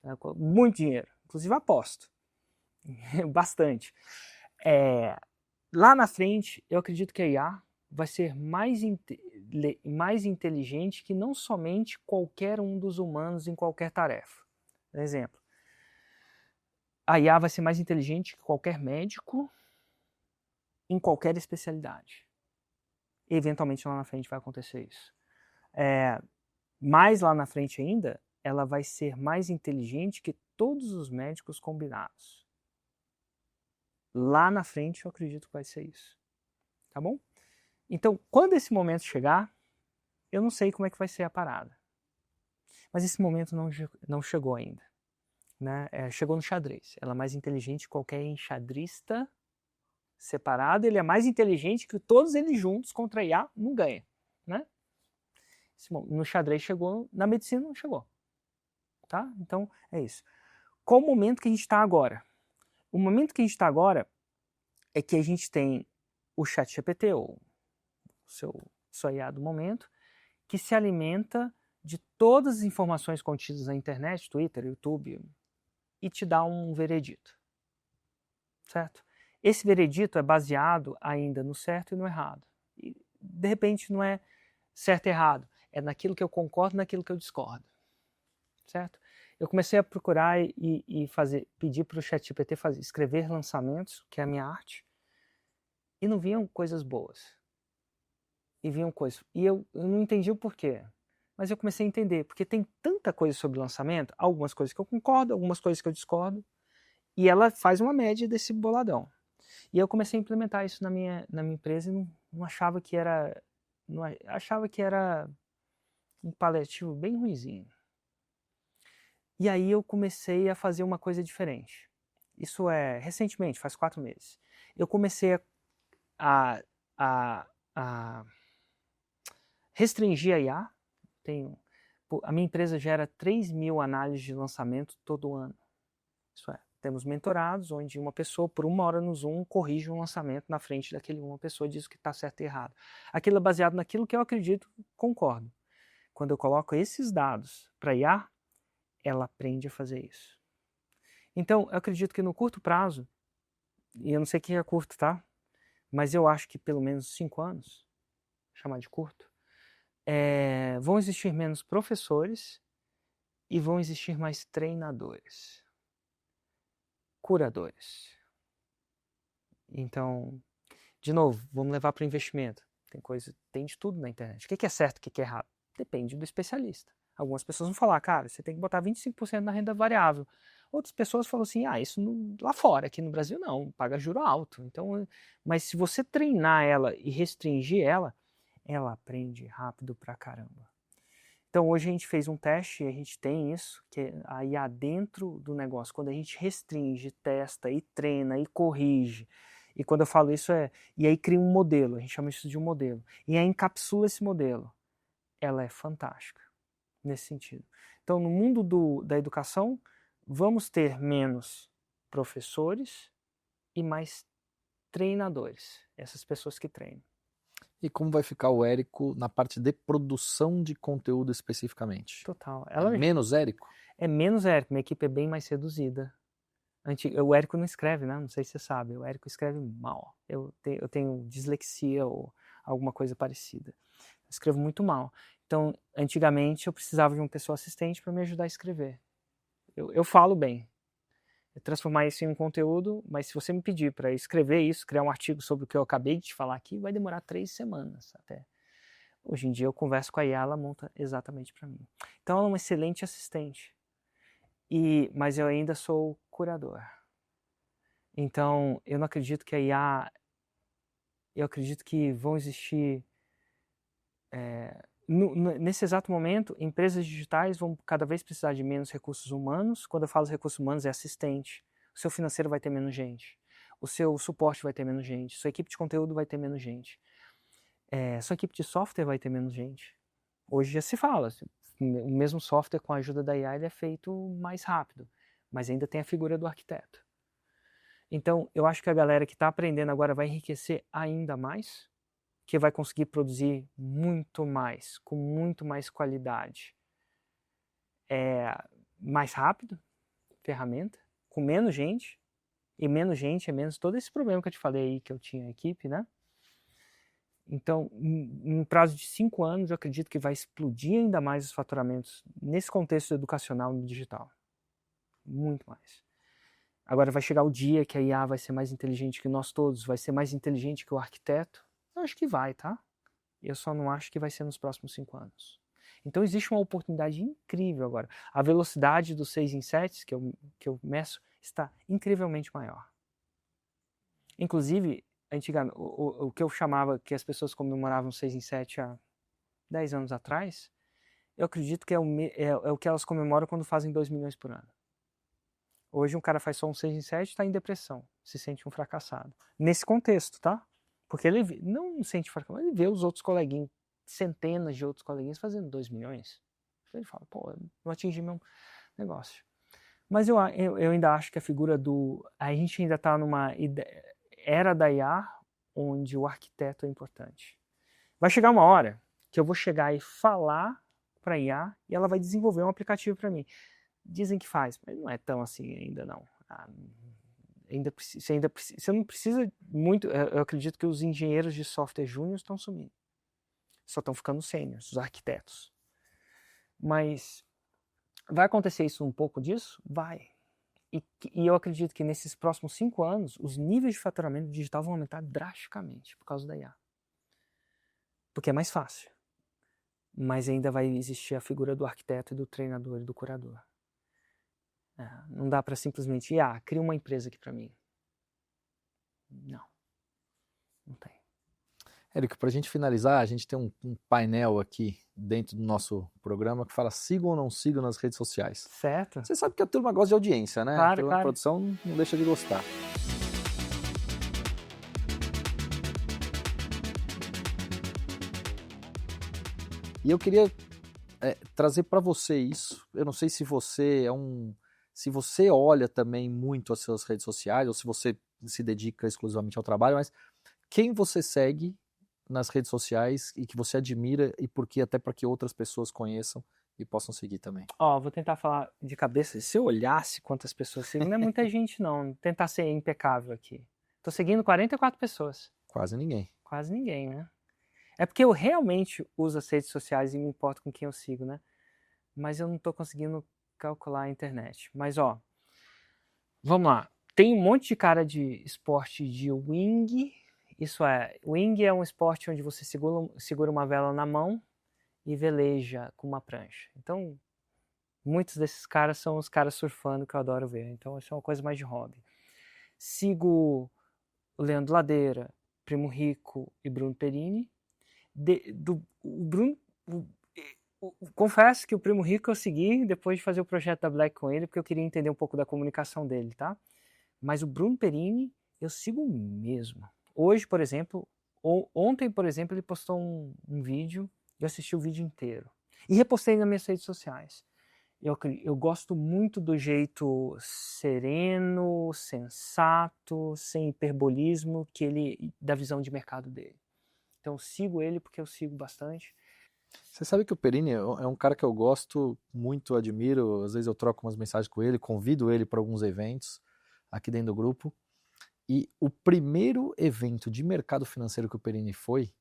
Tá? Muito dinheiro. Inclusive aposto. Bastante. Lá na frente, eu acredito que a IA vai ser mais inteligente que não somente qualquer um dos humanos em qualquer tarefa. Por exemplo, a IA vai ser mais inteligente que qualquer médico em qualquer especialidade. E, eventualmente lá na frente vai acontecer isso. Mais lá na frente ainda, ela vai ser mais inteligente que todos os médicos combinados. Lá na frente eu acredito que vai ser isso. Tá bom? Então, quando esse momento chegar, eu não sei como é que vai ser a parada. Mas esse momento não chegou ainda. Né? Chegou no xadrez. Ela é mais inteligente que qualquer enxadrista separado. Ele é mais inteligente que todos eles juntos contra a IA, não ganha. Né? No xadrez chegou, na medicina não chegou. Tá? Então, é isso. Qual o momento que a gente está agora? O momento que a gente está agora é que a gente tem o ChatGPT, ou sua IA do momento, que se alimenta de todas as informações contidas na internet, Twitter, YouTube, e te dá um veredito. Certo? esse veredito é baseado ainda no certo e no errado. E, de repente, não é certo e errado, é naquilo que eu concordo e naquilo que eu discordo, certo? Eu comecei a procurar e pedir para o ChatGPT escrever lançamentos, que é a minha arte, e não vinham coisas boas. E vinham coisas. E eu não entendi o porquê. Mas eu comecei a entender, porque tem tanta coisa sobre lançamento, algumas coisas que eu concordo, algumas coisas que eu discordo, e ela faz uma média desse boladão. E eu comecei a implementar isso na minha empresa e não achava que era... achava que era um paliativo bem ruinzinho. E aí eu comecei a fazer uma coisa diferente. Isso é recentemente, faz 4 meses. Eu comecei a restringir a IA. A minha empresa gera 3.000 análises de lançamento todo ano. Isso é, temos mentorados onde uma pessoa, por 1 hora no Zoom, corrige um lançamento na frente daquele uma pessoa, diz o que está certo e errado. Aquilo é baseado naquilo que eu acredito, concordo. Quando eu coloco esses dados para IA, ela aprende a fazer isso. Então, eu acredito que no curto prazo, e eu não sei o que é curto, tá? Mas eu acho que pelo menos 5 anos, chamar de curto, vão existir menos professores e vão existir mais treinadores, curadores. Então, de novo, vamos levar para o investimento. Tem de tudo na internet. O que é certo, o que é errado? Depende do especialista. Algumas pessoas vão falar, cara, você tem que botar 25% na renda variável. Outras pessoas falam assim, isso lá fora, aqui no Brasil não, paga juro alto. Então, mas se você treinar ela e restringir ela aprende rápido pra caramba. Então hoje a gente fez um teste e a gente tem isso, que é a IA dentro do negócio. Quando a gente restringe, testa e treina e corrige. E quando eu falo isso e aí cria um modelo, a gente chama isso de um modelo. E aí encapsula esse modelo. Ela é fantástica nesse sentido. Então no mundo da educação, vamos ter menos professores e mais treinadores. Essas pessoas que treinam. E como vai ficar o Érico na parte de produção de conteúdo especificamente? Total. Menos Érico? É menos Érico, minha equipe é bem mais reduzida. O Érico não escreve, né? Não sei se você sabe, o Érico escreve mal. Eu tenho dislexia ou alguma coisa parecida. Eu escrevo muito mal. Então, antigamente eu precisava de uma pessoa assistente para me ajudar a escrever. Eu falo bem. Transformar isso em um conteúdo, mas se você me pedir para escrever isso, criar um artigo sobre o que eu acabei de te falar aqui, vai demorar 3 semanas até. Hoje em dia eu converso com a IA, ela monta exatamente para mim. Então ela é uma excelente assistente, mas eu ainda sou curador. Então eu não acredito que a IA, eu acredito que vão existir, nesse exato momento, empresas digitais vão cada vez precisar de menos recursos humanos. Quando eu falo recursos humanos, é assistente. O seu financeiro vai ter menos gente. O seu suporte vai ter menos gente. Sua equipe de conteúdo vai ter menos gente. Sua equipe de software vai ter menos gente. Hoje já se fala, o mesmo software com a ajuda da IA ele é feito mais rápido, mas ainda tem a figura do arquiteto. Então, eu acho que a galera que está aprendendo agora vai enriquecer ainda mais, que vai conseguir produzir muito mais, com muito mais qualidade. Mais rápido, ferramenta, com menos gente, e menos gente é menos todo esse problema que eu te falei aí que eu tinha equipe, né? Então, em prazo de 5 anos, eu acredito que vai explodir ainda mais os faturamentos nesse contexto educacional no digital. Muito mais. Agora vai chegar o dia que a IA vai ser mais inteligente que nós todos, vai ser mais inteligente que o arquiteto. Eu acho que vai, tá? Eu só não acho que vai ser nos próximos 5 anos. Então existe uma oportunidade incrível agora. A velocidade dos 6 em 7 que eu meço está incrivelmente maior. Inclusive, antigamente, o que eu chamava, que as pessoas comemoravam 6 em 7 há 10 anos atrás, eu acredito que é o que elas comemoram quando fazem 2 milhões por ano. Hoje um cara faz só um 6 em 7 e está em depressão, se sente um fracassado. Nesse contexto, tá? Porque ele não sente fracassado, ele vê os outros coleguinhas, centenas de outros coleguinhas fazendo 2 milhões. Ele fala, pô, eu não atingi meu negócio. Mas eu ainda acho que a figura a gente ainda está numa era da IA onde o arquiteto é importante. Vai chegar uma hora que eu vou chegar e falar para a IA e ela vai desenvolver um aplicativo para mim. Dizem que faz, mas não é tão assim ainda não. Você não precisa muito. Eu acredito que os engenheiros de software júnior estão sumindo. Só estão ficando sêniors, os arquitetos. Mas vai acontecer isso um pouco disso? Vai. E eu acredito que nesses próximos 5 anos, os níveis de faturamento digital vão aumentar drasticamente por causa da IA. Porque é mais fácil. Mas ainda vai existir a figura do arquiteto e do treinador e do curador. Não dá para simplesmente, cria uma empresa aqui para mim. Não tem. Érico, para a gente finalizar, a gente tem um painel aqui dentro do nosso programa que fala sigam ou não sigam nas redes sociais. Certo. Você sabe que a turma gosta de audiência, né? Claro, a turma claro. da produção não deixa de gostar. E eu queria trazer para você isso. Eu não sei se você se você olha também muito as suas redes sociais ou se você se dedica exclusivamente ao trabalho, mas quem você segue nas redes sociais e que você admira e por que, até para que outras pessoas conheçam e possam seguir também. Vou tentar falar de cabeça. Se eu olhasse quantas pessoas seguem, não é muita gente não. Vou tentar ser impecável aqui. Tô seguindo 44 pessoas. Quase ninguém. Quase ninguém, né? É porque eu realmente uso as redes sociais e me importo com quem eu sigo, né? Mas eu não tô conseguindo calcular a internet. Mas vamos lá. Tem um monte de cara de esporte de wing. Isso wing é um esporte onde você segura uma vela na mão e veleja com uma prancha. Então, muitos desses caras são os caras surfando que eu adoro ver. Então, isso é uma coisa mais de hobby. Sigo o Leandro Ladeira, Primo Rico e Bruno Perini. Confesso que o Primo Rico eu segui depois de fazer o projeto da Black com ele, porque eu queria entender um pouco da comunicação dele, tá? Mas o Bruno Perini eu sigo mesmo. Hoje, por exemplo, ontem, por exemplo, ele postou um vídeo, eu assisti o vídeo inteiro. E repostei nas minhas redes sociais. Eu gosto muito do jeito sereno, sensato, sem hiperbolismo, da visão de mercado dele. Então eu sigo ele porque eu sigo bastante. Você sabe que o Perini é um cara que eu gosto muito, admiro, às vezes eu troco umas mensagens com ele, convido ele para alguns eventos aqui dentro do grupo. E o primeiro evento de mercado financeiro que o Perini foi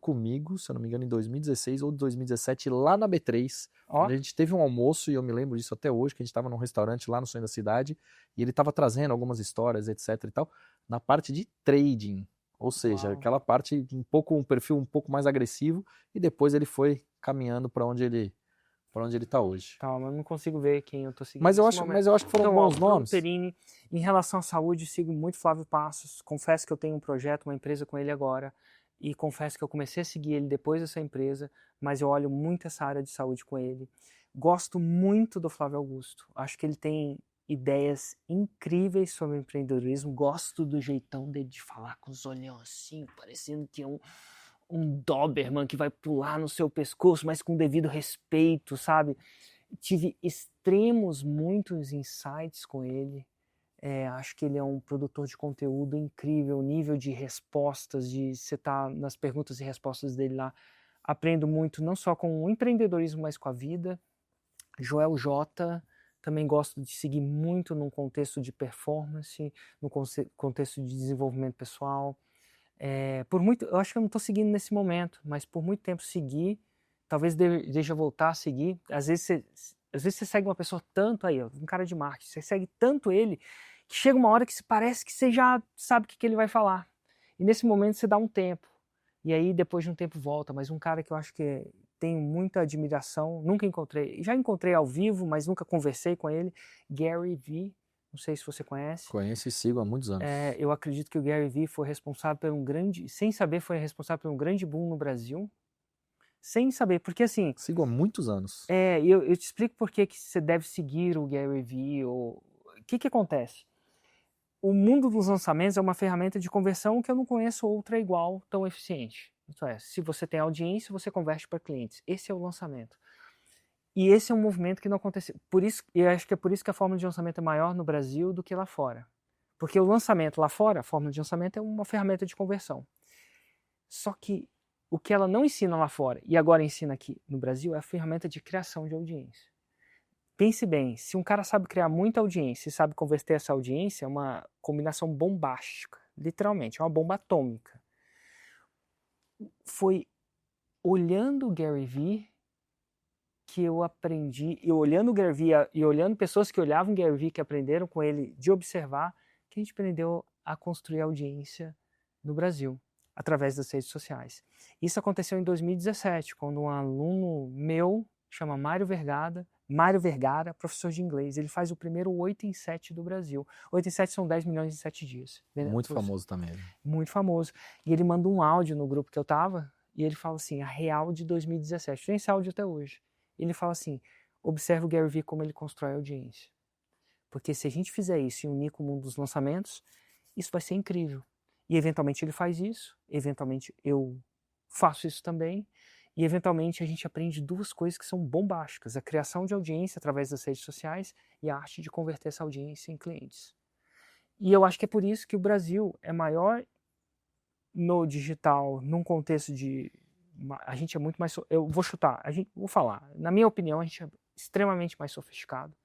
comigo, se eu não me engano, em 2016 ou 2017, lá na B3, onde a gente teve um almoço, e eu me lembro disso até hoje, que a gente estava num restaurante lá no Sonho da Cidade, e ele estava trazendo algumas histórias, etc e tal, na parte de trading, ou seja, aquela parte um perfil um pouco mais agressivo, e depois ele foi caminhando para onde ele está hoje. Calma, eu não consigo ver quem eu tô seguindo. Mas eu acho que foram bons nomes. Perini, em relação à saúde, sigo muito Flávio Passos. Confesso que eu tenho um projeto, uma empresa com ele agora. E confesso que eu comecei a seguir ele depois dessa empresa, mas eu olho muito essa área de saúde com ele. Gosto muito do Flávio Augusto. Acho que ele tem ideias incríveis sobre empreendedorismo. Gosto do jeitão dele de falar com os olhão assim, parecendo que é um Doberman que vai pular no seu pescoço, mas com devido respeito, sabe? Tive muitos insights com ele. Acho que ele é um produtor de conteúdo incrível, nível de respostas, de você tá nas perguntas e respostas dele lá. Aprendo muito, não só com o empreendedorismo, mas com a vida. Joel J, também gosto de seguir muito num contexto de performance, no contexto de desenvolvimento pessoal. Eu acho que eu não estou seguindo nesse momento, mas por muito tempo segui, talvez deixe eu voltar a seguir. Às vezes você segue uma pessoa tanto aí, um cara de marketing, você segue tanto ele, que chega uma hora que parece que você já sabe o que ele vai falar. E nesse momento você dá um tempo, e aí depois de um tempo volta, mas um cara que eu acho que tenho muita admiração, já encontrei ao vivo, mas nunca conversei com ele, Gary Vee. Não sei se você conhece. Conheço e sigo há muitos anos. Eu acredito que o Gary Vee foi responsável sem saber, foi responsável por um grande boom no Brasil. Sem saber, porque assim... Sigo há muitos anos. Eu te explico por que você deve seguir o Gary Vee. O que acontece? O mundo dos lançamentos é uma ferramenta de conversão que eu não conheço outra igual, tão eficiente. Isso se você tem audiência, você converte para clientes. Esse é o lançamento. E esse é um movimento que não aconteceu. Eu acho que é por isso que a fórmula de lançamento é maior no Brasil do que lá fora. Porque o lançamento lá fora, a fórmula de lançamento é uma ferramenta de conversão. Só que o que ela não ensina lá fora e agora ensina aqui no Brasil é a ferramenta de criação de audiência. pense bem, se um cara sabe criar muita audiência e sabe converter essa audiência, é uma combinação bombástica, literalmente, é uma bomba atômica. Foi olhando o Gary Vee que eu aprendi, e olhando o Gary Vee e olhando pessoas que olhavam o Gary Vee, que aprenderam com ele, de observar, que a gente aprendeu a construir audiência no Brasil, através das redes sociais. Isso aconteceu em 2017, quando um aluno meu, chama Mário Vergara, professor de inglês, ele faz o primeiro 8 em 7 do Brasil. 8 em 7 são 10 milhões em 7 dias. Muito famoso também. Muito famoso. E ele manda um áudio no grupo que eu tava, e ele fala assim, a real de 2017. Tem esse áudio até hoje. Ele fala assim, observa o Gary Vee como ele constrói a audiência. Porque se a gente fizer isso e unir com o mundo dos lançamentos, isso vai ser incrível. E eventualmente ele faz isso, eventualmente eu faço isso também, e eventualmente a gente aprende duas coisas que são bombásticas, a criação de audiência através das redes sociais e a arte de converter essa audiência em clientes. E eu acho que é por isso que o Brasil é maior no digital, num contexto de... A gente é muito mais... Eu vou chutar, vou falar. Na minha opinião, a gente é extremamente mais sofisticado,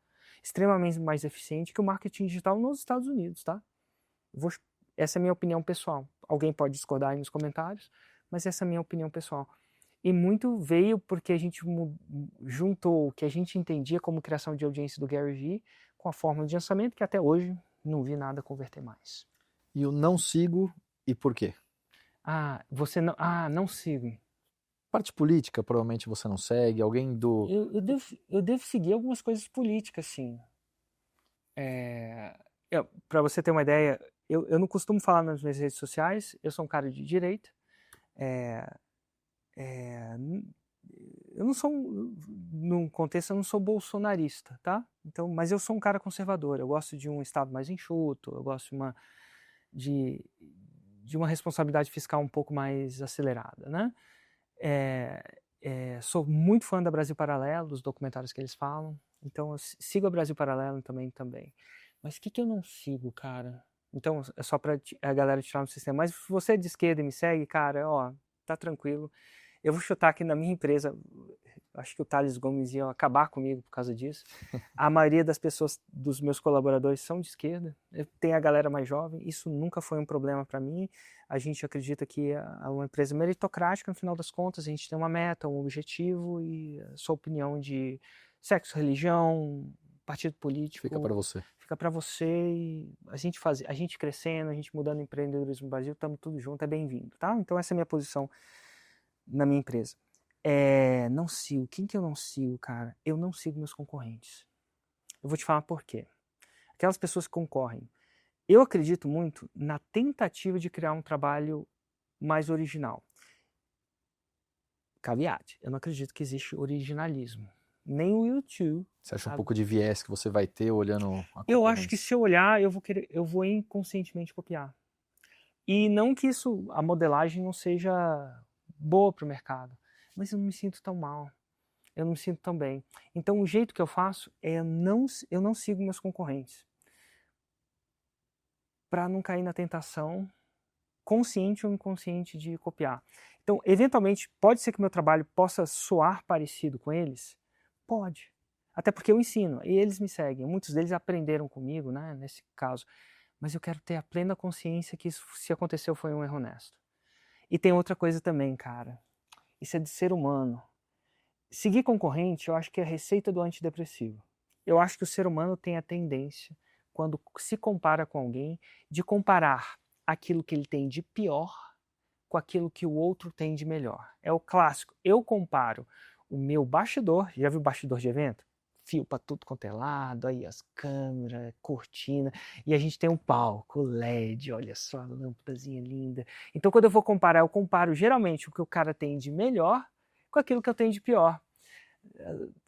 extremamente mais eficiente que o marketing digital nos Estados Unidos, tá? Essa é a minha opinião pessoal. Alguém pode discordar aí nos comentários, mas essa é a minha opinião pessoal. E muito veio porque a gente juntou o que a gente entendia como criação de audiência do Gary Vee com a fórmula de lançamento, que até hoje não vi nada converter mais. E o não sigo, e por quê? Você não... não sigo. Parte política, provavelmente você não segue, alguém do... Eu devo seguir algumas coisas políticas, sim. Para você ter uma ideia, eu não costumo falar nas minhas redes sociais, eu sou um cara de direita, eu não sou, num contexto, eu não sou bolsonarista, tá? Então, mas eu sou um cara conservador, eu gosto de um Estado mais enxuto, eu gosto de uma responsabilidade fiscal um pouco mais acelerada, né? Sou muito fã da Brasil Paralelo, dos documentários que eles falam, então eu sigo a Brasil Paralelo também. Mas o que eu não sigo, cara? Então, é só pra a galera tirar no sistema. Mas se você é de esquerda e me segue, cara, ó, tá tranquilo. Eu vou chutar aqui na minha empresa, acho que o Thales Gomes ia acabar comigo por causa disso. A maioria das pessoas, dos meus colaboradores, são de esquerda. Tem a galera mais jovem, isso nunca foi um problema para mim. A gente acredita que é uma empresa meritocrática, no final das contas, a gente tem uma meta, um objetivo e a sua opinião de sexo, religião, partido político... Fica para você. Fica para você e a gente crescendo, a gente mudando o empreendedorismo no Brasil, estamos tudo junto, é bem-vindo, tá? Então essa é a minha posição na minha empresa. Não sigo. Quem que eu não sigo, cara? Eu não sigo meus concorrentes. Eu vou te falar por quê. Aquelas pessoas que concorrem. Eu acredito muito na tentativa de criar um trabalho mais original. Caveat, eu não acredito que existe originalismo. Nem o YouTube. Você acha um pouco de viés que você vai ter olhando a Eu acho que se eu olhar, eu vou inconscientemente copiar. E não que a modelagem não seja boa para o mercado, mas eu não me sinto tão mal, eu não me sinto tão bem. Então o jeito que eu faço é eu não sigo meus concorrentes, para não cair na tentação, consciente ou inconsciente, de copiar. Então, eventualmente, pode ser que meu trabalho possa soar parecido com eles? Pode. Até porque eu ensino, e eles me seguem. Muitos deles aprenderam comigo, né, nesse caso. Mas eu quero ter a plena consciência que isso, se aconteceu, foi um erro honesto. E tem outra coisa também, cara. Isso é de ser humano. Seguir concorrente, eu acho que é a receita do antidepressivo. Eu acho que o ser humano tem a tendência, quando se compara com alguém, de comparar aquilo que ele tem de pior com aquilo que o outro tem de melhor. É o clássico. Eu comparo o meu bastidor, já viu bastidor de evento? Fio para tudo quanto é lado, aí as câmeras, cortina, e a gente tem um palco, LED, olha só a lâmpadazinha linda. Então quando eu vou comparar, eu comparo geralmente o que o cara tem de melhor com aquilo que eu tenho de pior.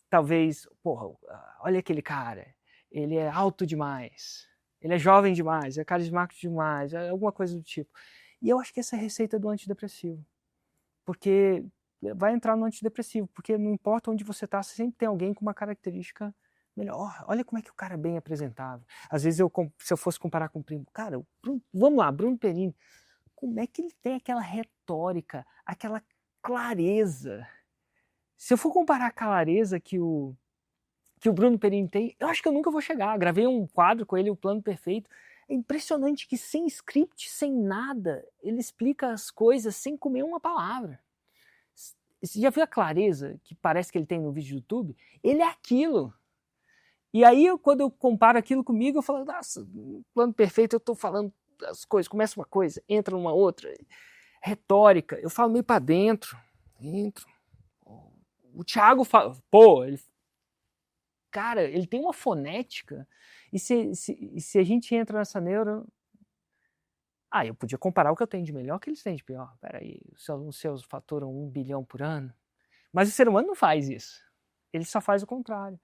Talvez, porra, olha aquele cara, ele é alto demais, ele é jovem demais, é carismático demais, é alguma coisa do tipo. E eu acho que essa é a receita do antidepressivo, porque vai entrar no antidepressivo, porque não importa onde você está, você sempre tem alguém com uma característica melhor. Olha como é que o cara é bem apresentável. Às vezes, se eu fosse comparar com o primo, cara, vamos lá, Bruno Perini, como é que ele tem aquela retórica, aquela clareza? Se eu for comparar a clareza que o que o Bruno Perini tem, eu acho que eu nunca vou chegar. Gravei um quadro com ele, o Plano Perfeito. É impressionante que sem script, sem nada, ele explica as coisas sem comer uma palavra. Você já viu a clareza que parece que ele tem no vídeo do YouTube? Ele é aquilo. E aí, quando eu comparo aquilo comigo, eu falo, nossa, no Plano Perfeito eu estou falando as coisas, começa uma coisa, entra numa outra. Retórica, eu falo meio para dentro. O Thiago fala, cara, ele tem uma fonética. E se a gente entra nessa neura... eu podia comparar o que eu tenho de melhor que eles têm de pior. Peraí, os seus faturam 1 bilhão por ano. Mas o ser humano não faz isso. Ele só faz o contrário.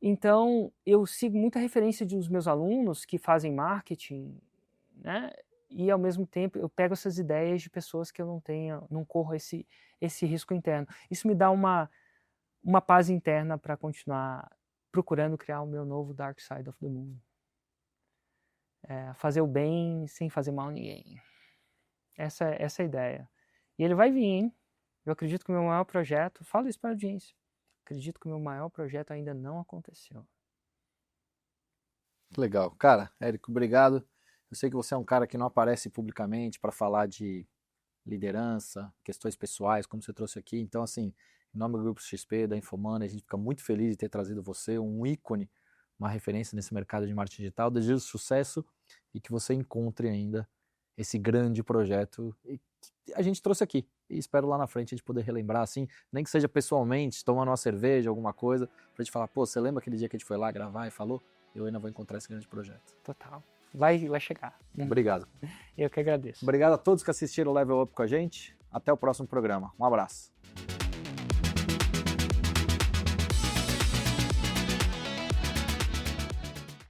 Então, eu sigo muita referência dos meus alunos que fazem marketing, né? E, ao mesmo tempo, eu pego essas ideias de pessoas que eu não corro esse risco interno. Isso me dá uma paz interna para continuar procurando criar o meu novo Dark Side of the Moon. Fazer o bem sem fazer mal a ninguém. Essa é a ideia. E ele vai vir, hein? Eu acredito que o meu maior projeto... Fala isso para a audiência. Acredito que o meu maior projeto ainda não aconteceu. Legal. Cara, Érico, obrigado. Eu sei que você é um cara que não aparece publicamente para falar de liderança, questões pessoais, como você trouxe aqui. Então, assim, em nome do Grupo XP, da Infomoney, a gente fica muito feliz de ter trazido você, um ícone, uma referência nesse mercado de marketing digital. Desejo sucesso e que você encontre ainda esse grande projeto que a gente trouxe aqui. E espero lá na frente a gente poder relembrar, assim, nem que seja pessoalmente, tomando uma cerveja, alguma coisa, pra gente falar, você lembra aquele dia que a gente foi lá gravar e falou? Eu ainda vou encontrar esse grande projeto. Total. Vai chegar. Obrigado. Eu que agradeço. Obrigado a todos que assistiram o Level Up com a gente. Até o próximo programa. Um abraço.